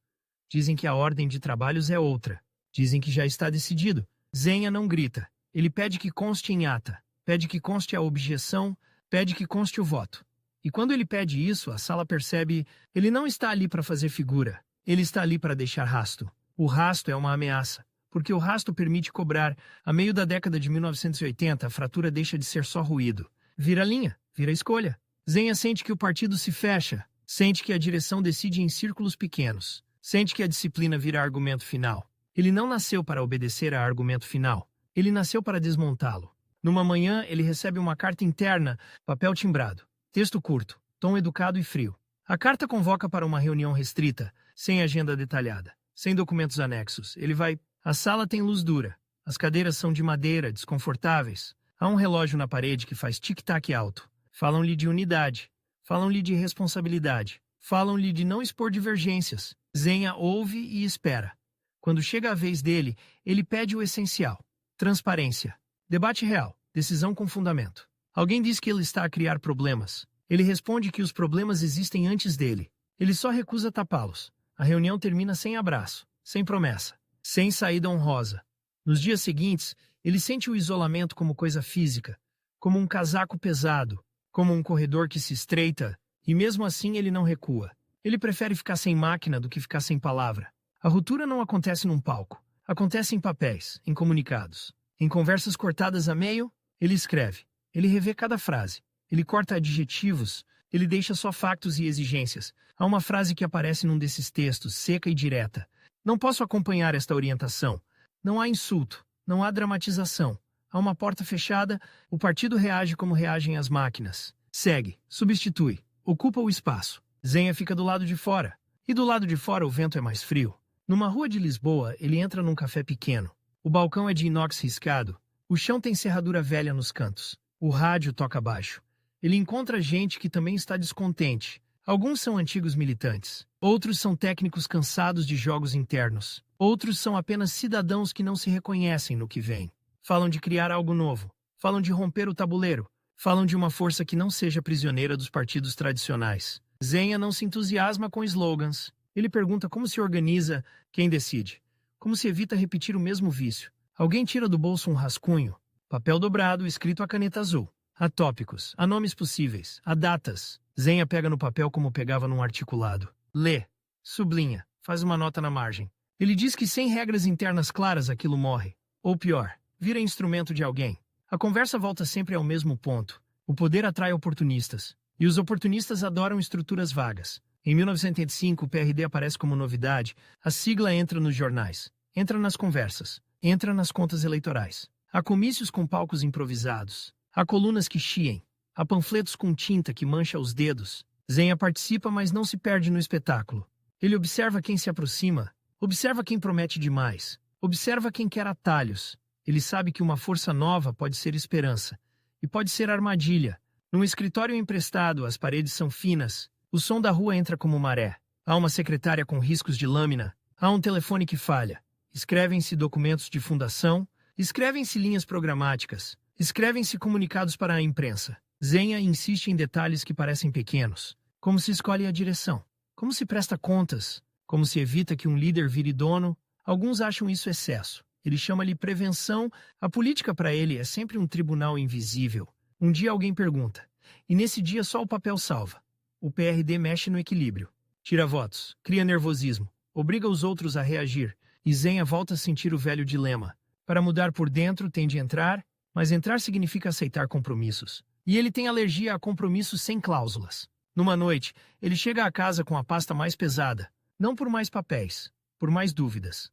Dizem que a ordem de trabalhos é outra. Dizem que já está decidido. Zenha não grita. Ele pede que conste em ata. Pede que conste a objeção. Pede que conste o voto. E quando ele pede isso, a sala percebe, ele não está ali para fazer figura. Ele está ali para deixar rasto. O rasto é uma ameaça, porque o rasto permite cobrar. A meio da década de 1980, a fratura deixa de ser só ruído. Vira linha, vira escolha. Zenha sente que o partido se fecha, sente que a direção decide em círculos pequenos, sente que a disciplina vira argumento final. Ele não nasceu para obedecer a argumento final. Ele nasceu para desmontá-lo. Numa manhã, ele recebe uma carta interna, papel timbrado. Texto curto, tom educado e frio. A carta convoca para uma reunião restrita, sem agenda detalhada, sem documentos anexos. Ele vai. A sala tem luz dura. As cadeiras são de madeira, desconfortáveis. Há um relógio na parede que faz tic-tac alto. Falam-lhe de unidade. Falam-lhe de responsabilidade. Falam-lhe de não expor divergências. Zenha ouve e espera. Quando chega a vez dele, ele pede o essencial. Transparência. Debate real. Decisão com fundamento. Alguém diz que ele está a criar problemas. Ele responde que os problemas existem antes dele. Ele só recusa tapá-los. A reunião termina sem abraço, sem promessa, sem saída honrosa. Nos dias seguintes, ele sente o isolamento como coisa física, como um casaco pesado, como um corredor que se estreita, e mesmo assim ele não recua. Ele prefere ficar sem máquina do que ficar sem palavra. A ruptura não acontece num palco. Acontece em papéis, em comunicados. Em conversas cortadas a meio, ele escreve. Ele revê cada frase. Ele corta adjetivos. Ele deixa só factos e exigências. Há uma frase que aparece num desses textos, seca e direta. Não posso acompanhar esta orientação. Não há insulto. Não há dramatização. Há uma porta fechada. O partido reage como reagem as máquinas. Segue. Substitui. Ocupa o espaço. Zenha fica do lado de fora. E do lado de fora o vento é mais frio. Numa rua de Lisboa, ele entra num café pequeno. O balcão é de inox riscado. O chão tem serradura velha nos cantos. O rádio toca baixo. Ele encontra gente que também está descontente. Alguns são antigos militantes. Outros são técnicos cansados de jogos internos. Outros são apenas cidadãos que não se reconhecem no que vem. Falam de criar algo novo. Falam de romper o tabuleiro. Falam de uma força que não seja prisioneira dos partidos tradicionais. Zenha não se entusiasma com slogans. Ele pergunta como se organiza, quem decide. Como se evita repetir o mesmo vício. Alguém tira do bolso um rascunho. Papel dobrado, escrito a caneta azul. Há tópicos, há nomes possíveis, há datas. Zenha pega no papel como pegava num articulado. Lê, sublinha, faz uma nota na margem. Ele diz que sem regras internas claras aquilo morre. Ou pior, vira instrumento de alguém. A conversa volta sempre ao mesmo ponto. O poder atrai oportunistas. E os oportunistas adoram estruturas vagas. Em 1985, o PRD aparece como novidade. A sigla entra nos jornais. Entra nas conversas. Entra nas contas eleitorais. Há comícios com palcos improvisados. Há colunas que chiem. Há panfletos com tinta que mancha os dedos. Zenha participa, mas não se perde no espetáculo. Ele observa quem se aproxima. Observa quem promete demais. Observa quem quer atalhos. Ele sabe que uma força nova pode ser esperança. E pode ser armadilha. Num escritório emprestado, as paredes são finas. O som da rua entra como maré. Há uma secretária com riscos de lâmina. Há um telefone que falha. Escrevem-se documentos de fundação. Escrevem-se linhas programáticas. Escrevem-se comunicados para a imprensa. Zenha insiste em detalhes que parecem pequenos. Como se escolhe a direção. Como se presta contas. Como se evita que um líder vire dono. Alguns acham isso excesso. Ele chama-lhe prevenção. A política para ele é sempre um tribunal invisível. Um dia alguém pergunta, e nesse dia só o papel salva. O PRD mexe no equilíbrio. Tira votos, cria nervosismo, obriga os outros a reagir, e Zenha volta a sentir o velho dilema. Para mudar por dentro tem de entrar, mas entrar significa aceitar compromissos. E ele tem alergia a compromissos sem cláusulas. Numa noite, ele chega à casa com a pasta mais pesada, não por mais papéis, por mais dúvidas.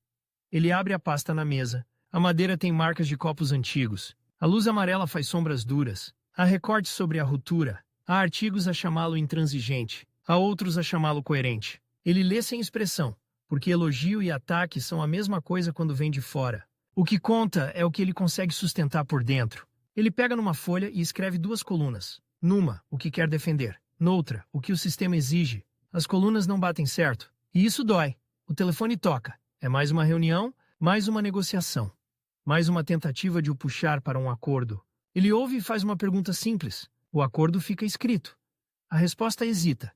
Ele abre a pasta na mesa. A madeira tem marcas de copos antigos. A luz amarela faz sombras duras. Há recortes sobre a ruptura. Há artigos a chamá-lo intransigente. Há outros a chamá-lo coerente. Ele lê sem expressão, porque elogio e ataque são a mesma coisa quando vem de fora. O que conta é o que ele consegue sustentar por dentro. Ele pega numa folha e escreve 2 colunas. Numa, o que quer defender. Noutra, o que o sistema exige. As colunas não batem certo. E isso dói. O telefone toca. É mais uma reunião, mais uma negociação. Mais uma tentativa de o puxar para um acordo. Ele ouve e faz uma pergunta simples. O acordo fica escrito. A resposta hesita.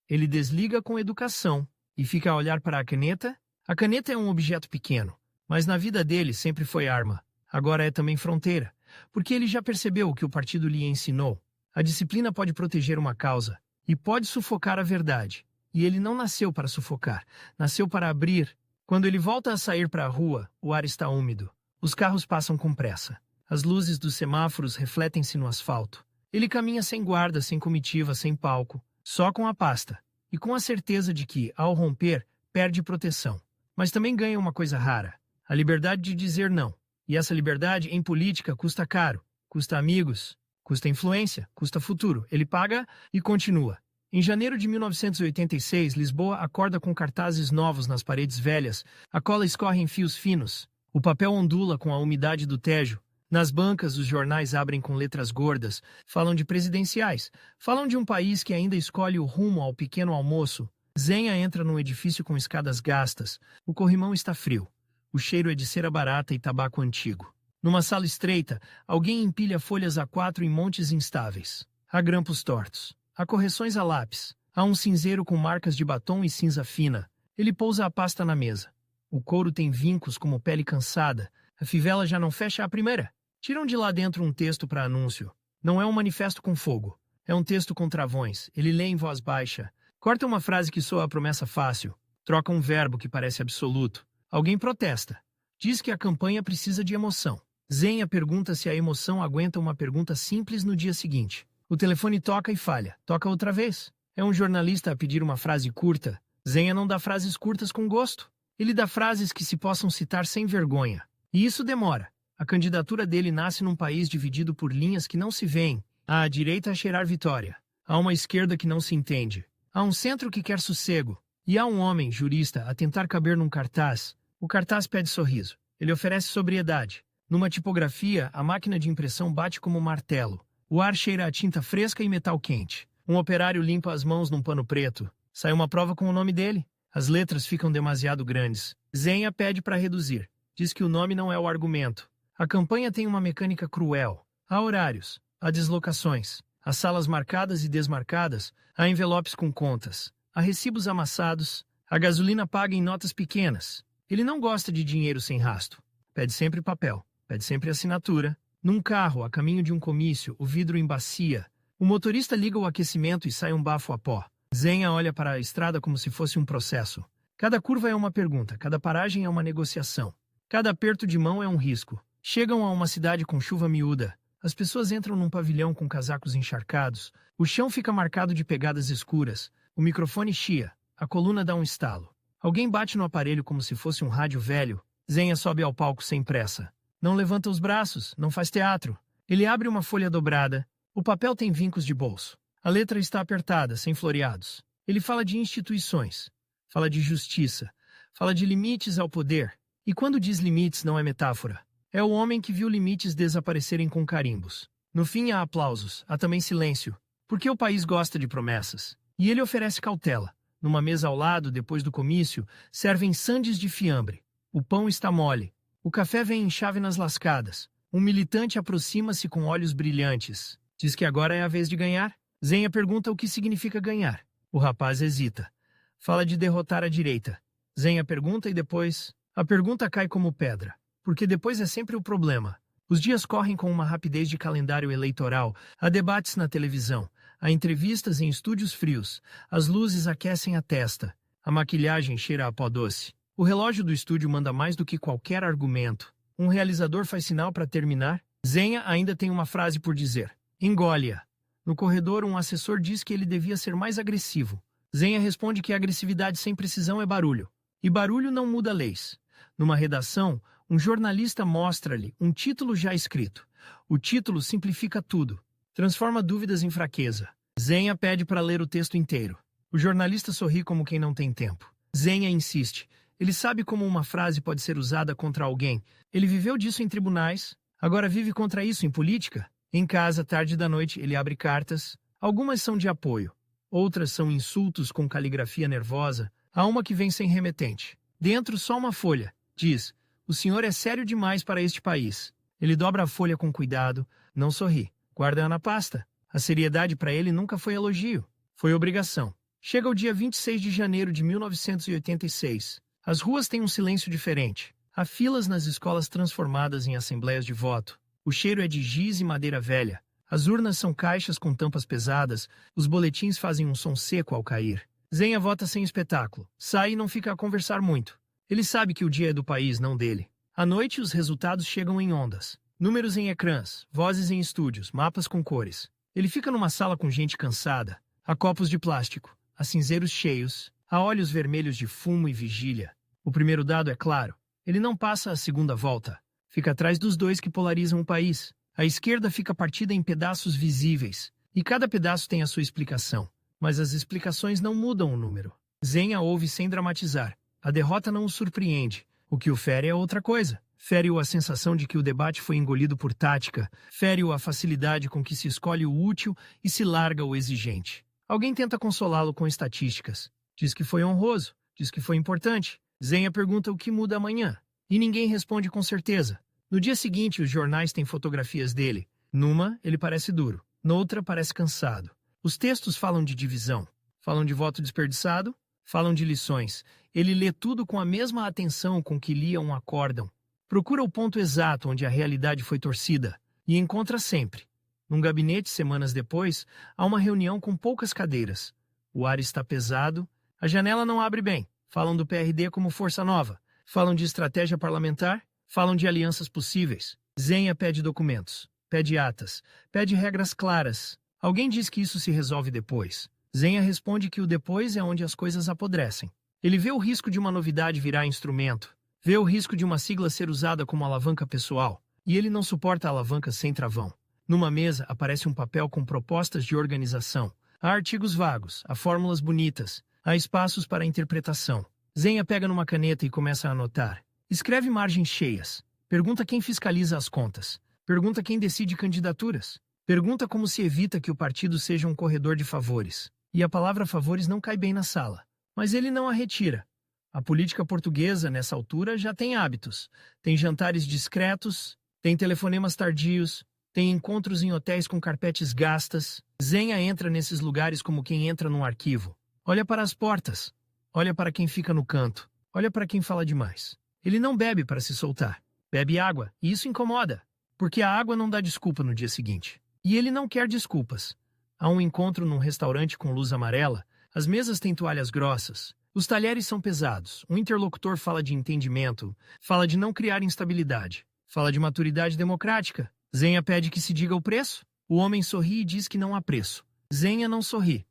Ele desliga com educação e fica a olhar para a caneta. A caneta é um objeto pequeno, mas na vida dele sempre foi arma. Agora é também fronteira, porque ele já percebeu o que o partido lhe ensinou. A disciplina pode proteger uma causa e pode sufocar a verdade. E ele não nasceu para sufocar, nasceu para abrir. Quando ele volta a sair para a rua, o ar está úmido. Os carros passam com pressa. As luzes dos semáforos refletem-se no asfalto. Ele caminha sem guarda, sem comitiva, sem palco, só com a pasta. E com a certeza de que, ao romper, perde proteção. Mas também ganha uma coisa rara: a liberdade de dizer não. E essa liberdade, em política, custa caro. Custa amigos, custa influência, custa futuro. Ele paga e continua. Em janeiro de 1986, Lisboa acorda com cartazes novos nas paredes velhas. A cola escorre em fios finos. O papel ondula com a umidade do Tejo. Nas bancas, os jornais abrem com letras gordas. Falam de presidenciais. Falam de um país que ainda escolhe o rumo ao pequeno almoço. Zenha entra num edifício com escadas gastas. O corrimão está frio. O cheiro é de cera barata e tabaco antigo. Numa sala estreita, alguém empilha folhas A4 em montes instáveis. Há grampos tortos. Há correções a lápis. Há um cinzeiro com marcas de batom e cinza fina. Ele pousa a pasta na mesa. O couro tem vincos como pele cansada. A fivela já não fecha a primeira. Tiram de lá dentro um texto para anúncio. Não é um manifesto com fogo. É um texto com travões. Ele lê em voz baixa. Corta uma frase que soa a promessa fácil. Troca um verbo que parece absoluto. Alguém protesta. Diz que a campanha precisa de emoção. Zenha pergunta se a emoção aguenta uma pergunta simples no dia seguinte. O telefone toca e falha. Toca outra vez. É um jornalista a pedir uma frase curta. Zenha não dá frases curtas com gosto. Ele dá frases que se possam citar sem vergonha. E isso demora. A candidatura dele nasce num país dividido por linhas que não se veem. Há a direita a cheirar vitória. Há uma esquerda que não se entende. Há um centro que quer sossego. E há um homem, jurista, a tentar caber num cartaz. O cartaz pede sorriso. Ele oferece sobriedade. Numa tipografia, a máquina de impressão bate como um martelo. O ar cheira a tinta fresca e metal quente. Um operário limpa as mãos num pano preto. Sai uma prova com o nome dele. As letras ficam demasiado grandes. Zenha pede para reduzir. Diz que o nome não é o argumento. A campanha tem uma mecânica cruel. Há horários, há deslocações, há salas marcadas e desmarcadas, há envelopes com contas, há recibos amassados, há gasolina paga em notas pequenas. Ele não gosta de dinheiro sem rasto. Pede sempre papel, pede sempre assinatura. Num carro, a caminho de um comício, o vidro embacia. O motorista liga o aquecimento e sai um bafo a pó. Zenha olha para a estrada como se fosse um processo. Cada curva é uma pergunta, cada paragem é uma negociação. Cada aperto de mão é um risco. Chegam a uma cidade com chuva miúda. As pessoas entram num pavilhão com casacos encharcados. O chão fica marcado de pegadas escuras. O microfone chia. A coluna dá um estalo. Alguém bate no aparelho como se fosse um rádio velho. Zenha sobe ao palco sem pressa. Não levanta os braços, não faz teatro. Ele abre uma folha dobrada. O papel tem vincos de bolso. A letra está apertada, sem floreados. Ele fala de instituições. Fala de justiça. Fala de limites ao poder. E quando diz limites, não é metáfora. É o homem que viu limites desaparecerem com carimbos. No fim há aplausos, há também silêncio, porque o país gosta de promessas. E ele oferece cautela. Numa mesa ao lado, depois do comício, servem sandes de fiambre. O pão está mole. O café vem em chávenas lascadas. Um militante aproxima-se com olhos brilhantes. Diz que agora é a vez de ganhar. Zenha pergunta o que significa ganhar. O rapaz hesita. Fala de derrotar a direita. Zenha pergunta e depois... A pergunta cai como pedra, porque depois é sempre o problema. Os dias correm com uma rapidez de calendário eleitoral, há debates na televisão, há entrevistas em estúdios frios, as luzes aquecem a testa, a maquilhagem cheira a pó doce. O relógio do estúdio manda mais do que qualquer argumento. Um realizador faz sinal para terminar. Zenha ainda tem uma frase por dizer. Engole-a. No corredor, um assessor diz que ele devia ser mais agressivo. Zenha responde que a agressividade sem precisão é barulho. E barulho não muda leis. Numa redação, um jornalista mostra-lhe um título já escrito. O título simplifica tudo. Transforma dúvidas em fraqueza. Zenha pede para ler o texto inteiro. O jornalista sorri como quem não tem tempo. Zenha insiste. Ele sabe como uma frase pode ser usada contra alguém. Ele viveu disso em tribunais, agora vive contra isso em política. Em casa, tarde da noite, ele abre cartas. Algumas são de apoio. Outras são insultos com caligrafia nervosa. Há uma que vem sem remetente. Dentro, só uma folha. Diz, o senhor é sério demais para este país. Ele dobra a folha com cuidado, não sorri. Guarda-a na pasta. A seriedade para ele nunca foi elogio. Foi obrigação. Chega o dia 26 de janeiro de 1986. As ruas têm um silêncio diferente. Há filas nas escolas transformadas em assembleias de voto. O cheiro é de giz e madeira velha. As urnas são caixas com tampas pesadas. Os boletins fazem um som seco ao cair. Zenha vota sem espetáculo. Sai e não fica a conversar muito. Ele sabe que o dia é do país, não dele. À noite, os resultados chegam em ondas. Números em ecrãs, vozes em estúdios, mapas com cores. Ele fica numa sala com gente cansada. Há copos de plástico, há cinzeiros cheios, há olhos vermelhos de fumo e vigília. O primeiro dado é claro. Ele não passa a segunda volta. Fica atrás dos dois que polarizam o país. A esquerda fica partida em pedaços visíveis. E cada pedaço tem a sua explicação. Mas as explicações não mudam o número. Zenha ouve sem dramatizar. A derrota não o surpreende. O que o fere é outra coisa. Fere-o a sensação de que o debate foi engolido por tática. Fere-o a facilidade com que se escolhe o útil e se larga o exigente. Alguém tenta consolá-lo com estatísticas. Diz que foi honroso. Diz que foi importante. Zenha pergunta o que muda amanhã. E ninguém responde com certeza. No dia seguinte, os jornais têm fotografias dele. Numa, ele parece duro. Noutra, parece cansado. Os textos falam de divisão. Falam de voto desperdiçado. Falam de lições. Ele lê tudo com a mesma atenção com que lia um acórdão. Procura o ponto exato onde a realidade foi torcida. E encontra sempre. Num gabinete, semanas depois, há uma reunião com poucas cadeiras. O ar está pesado. A janela não abre bem. Falam do PRD como força nova. Falam de estratégia parlamentar. Falam de alianças possíveis. Zenha pede documentos. Pede atas. Pede regras claras. Alguém diz que isso se resolve depois. Zenha responde que o depois é onde as coisas apodrecem. Ele vê o risco de uma novidade virar instrumento. Vê o risco de uma sigla ser usada como alavanca pessoal. E ele não suporta alavancas sem travão. Numa mesa aparece um papel com propostas de organização. Há artigos vagos, há fórmulas bonitas, há espaços para interpretação. Zenha pega numa caneta e começa a anotar. Escreve margens cheias. Pergunta quem fiscaliza as contas. Pergunta quem decide candidaturas. Pergunta como se evita que o partido seja um corredor de favores. E a palavra favores não cai bem na sala. Mas ele não a retira. A política portuguesa, nessa altura, já tem hábitos. Tem jantares discretos, tem telefonemas tardios, tem encontros em hotéis com carpetes gastas. Zenha entra nesses lugares como quem entra num arquivo. Olha para as portas. Olha para quem fica no canto. Olha para quem fala demais. Ele não bebe para se soltar. Bebe água, e isso incomoda. Porque a água não dá desculpa no dia seguinte. E ele não quer desculpas. Há um encontro num restaurante com luz amarela. As mesas têm toalhas grossas. Os talheres são pesados. Um interlocutor fala de entendimento. Fala de não criar instabilidade. Fala de maturidade democrática. Zenha pede que se diga o preço. O homem sorri e diz que não há preço. Zenha não sorri.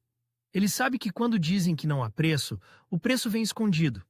Ele sabe que quando dizem que não há preço, o preço vem escondido.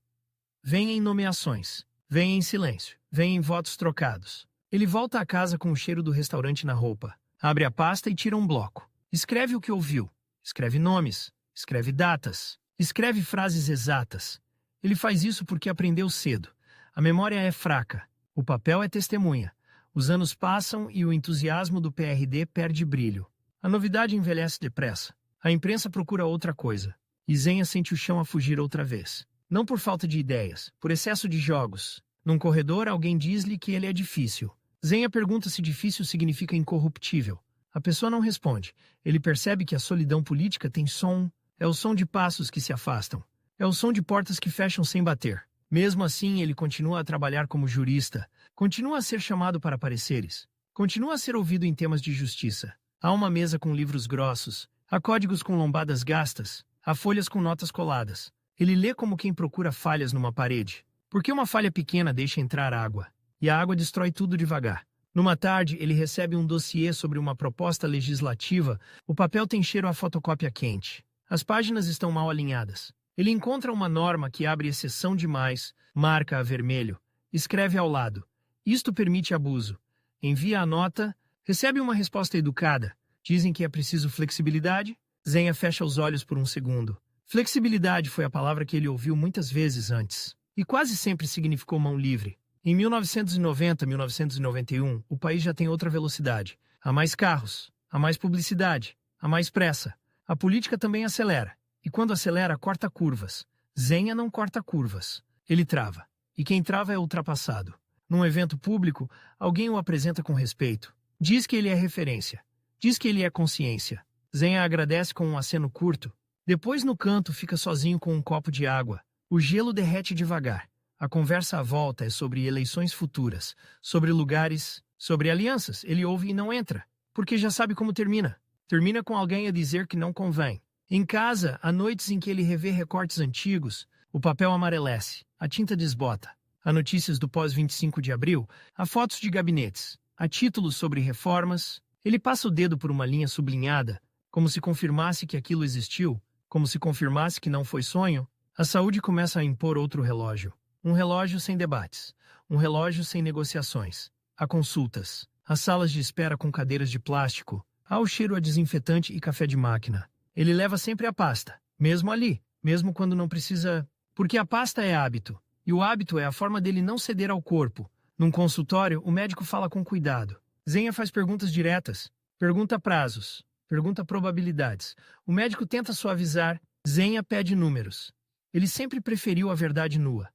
Vem em nomeações. Vem em silêncio. Vem em votos trocados. Ele volta a casa com o cheiro do restaurante na roupa. Abre a pasta e tira um bloco. Escreve o que ouviu. Escreve nomes. Escreve datas. Escreve frases exatas. Ele faz isso porque aprendeu cedo. A memória é fraca. O papel é testemunha. Os anos passam e o entusiasmo do PRD perde brilho. A novidade envelhece depressa. A imprensa procura outra coisa. E Zenha sente o chão a fugir outra vez. Não por falta de ideias, por excesso de jogos. Num corredor, alguém diz-lhe que ele é difícil. Zenha pergunta se difícil significa incorruptível. A pessoa não responde. Ele percebe que a solidão política tem som. É o som de passos que se afastam. É o som de portas que fecham sem bater. Mesmo assim, ele continua a trabalhar como jurista, continua a ser chamado para pareceres, continua a ser ouvido em temas de justiça. Há uma mesa com livros grossos, há códigos com lombadas gastas, há folhas com notas coladas. Ele lê como quem procura falhas numa parede, porque uma falha pequena deixa entrar água, e a água destrói tudo devagar. Numa tarde, ele recebe um dossiê sobre uma proposta legislativa, o papel tem cheiro a fotocópia quente. As páginas estão mal alinhadas. Ele encontra uma norma que abre exceção demais, marca a vermelho, escreve ao lado. Isto permite abuso. Envia a nota, recebe uma resposta educada. Dizem que é preciso flexibilidade? Zenha fecha os olhos por um segundo. Flexibilidade foi a palavra que ele ouviu muitas vezes antes, e quase sempre significou mão livre. Em 1990, 1991, o país já tem outra velocidade. Há mais carros, há mais publicidade, há mais pressa. A política também acelera. E quando acelera, corta curvas. Zenha não corta curvas. Ele trava. E quem trava é ultrapassado. Num evento público, alguém o apresenta com respeito. Diz que ele é referência. Diz que ele é consciência. Zenha agradece com um aceno curto. Depois, no canto, fica sozinho com um copo de água. O gelo derrete devagar. A conversa à volta é sobre eleições futuras, sobre lugares, sobre alianças. Ele ouve e não entra, porque já sabe como termina. Termina com alguém a dizer que não convém. Em casa, há noites em que ele revê recortes antigos, o papel amarelece, a tinta desbota. Há notícias do pós-25 de abril, há fotos de gabinetes, há títulos sobre reformas. Ele passa o dedo por uma linha sublinhada, como se confirmasse que aquilo existiu, como se confirmasse que não foi sonho. A saúde começa a impor outro relógio. Um relógio sem debates, um relógio sem negociações. Há consultas, há salas de espera com cadeiras de plástico, há o cheiro a desinfetante e café de máquina. Ele leva sempre a pasta, mesmo ali, mesmo quando não precisa, porque a pasta é hábito, e o hábito é a forma dele não ceder ao corpo. Num consultório, o médico fala com cuidado. Zenha faz perguntas diretas, pergunta prazos, pergunta probabilidades. O médico tenta suavizar, Zenha pede números. Ele sempre preferiu a verdade nua.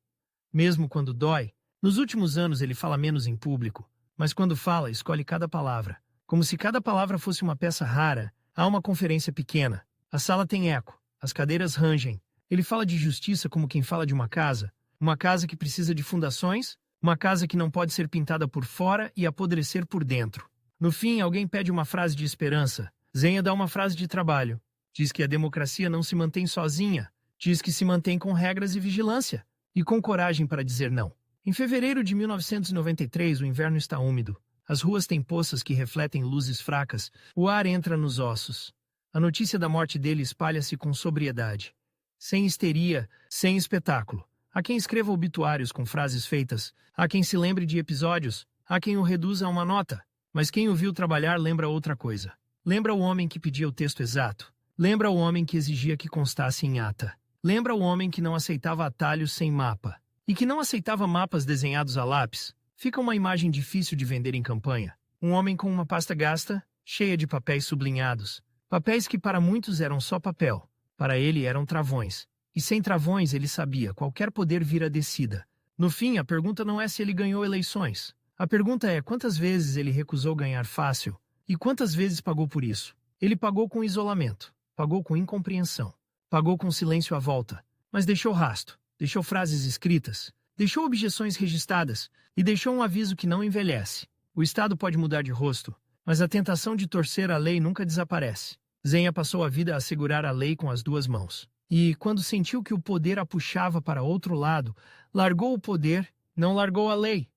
Mesmo quando dói, nos últimos anos ele fala menos em público, mas quando fala, escolhe cada palavra. Como se cada palavra fosse uma peça rara, há uma conferência pequena. A sala tem eco, as cadeiras rangem. Ele fala de justiça como quem fala de uma casa que precisa de fundações, uma casa que não pode ser pintada por fora e apodrecer por dentro. No fim, alguém pede uma frase de esperança. Zenha dá uma frase de trabalho. Diz que a democracia não se mantém sozinha, diz que se mantém com regras e vigilância. E com coragem para dizer não. Em fevereiro de 1993, o inverno está úmido. As ruas têm poças que refletem luzes fracas. O ar entra nos ossos. A notícia da morte dele espalha-se com sobriedade. Sem histeria, sem espetáculo. Há quem escreva obituários com frases feitas. Há quem se lembre de episódios. Há quem o reduza a uma nota. Mas quem o viu trabalhar lembra outra coisa. Lembra o homem que pedia o texto exato. Lembra o homem que exigia que constasse em ata. Lembra o homem que não aceitava atalhos sem mapa, e que não aceitava mapas desenhados a lápis. Fica uma imagem difícil de vender em campanha. Um homem com uma pasta gasta, cheia de papéis sublinhados. Papéis que para muitos eram só papel. Para ele eram travões. E sem travões ele sabia, qualquer poder vira descida. No fim, a pergunta não é se ele ganhou eleições. A pergunta é quantas vezes ele recusou ganhar fácil, e quantas vezes pagou por isso. Ele pagou com isolamento, pagou com incompreensão. Pagou com silêncio à volta, mas deixou rasto, deixou frases escritas, deixou objeções registradas e deixou um aviso que não envelhece. O Estado pode mudar de rosto, mas a tentação de torcer a lei nunca desaparece. Zenha passou a vida a segurar a lei com as duas mãos. E, quando sentiu que o poder a puxava para outro lado, largou o poder, não largou a lei.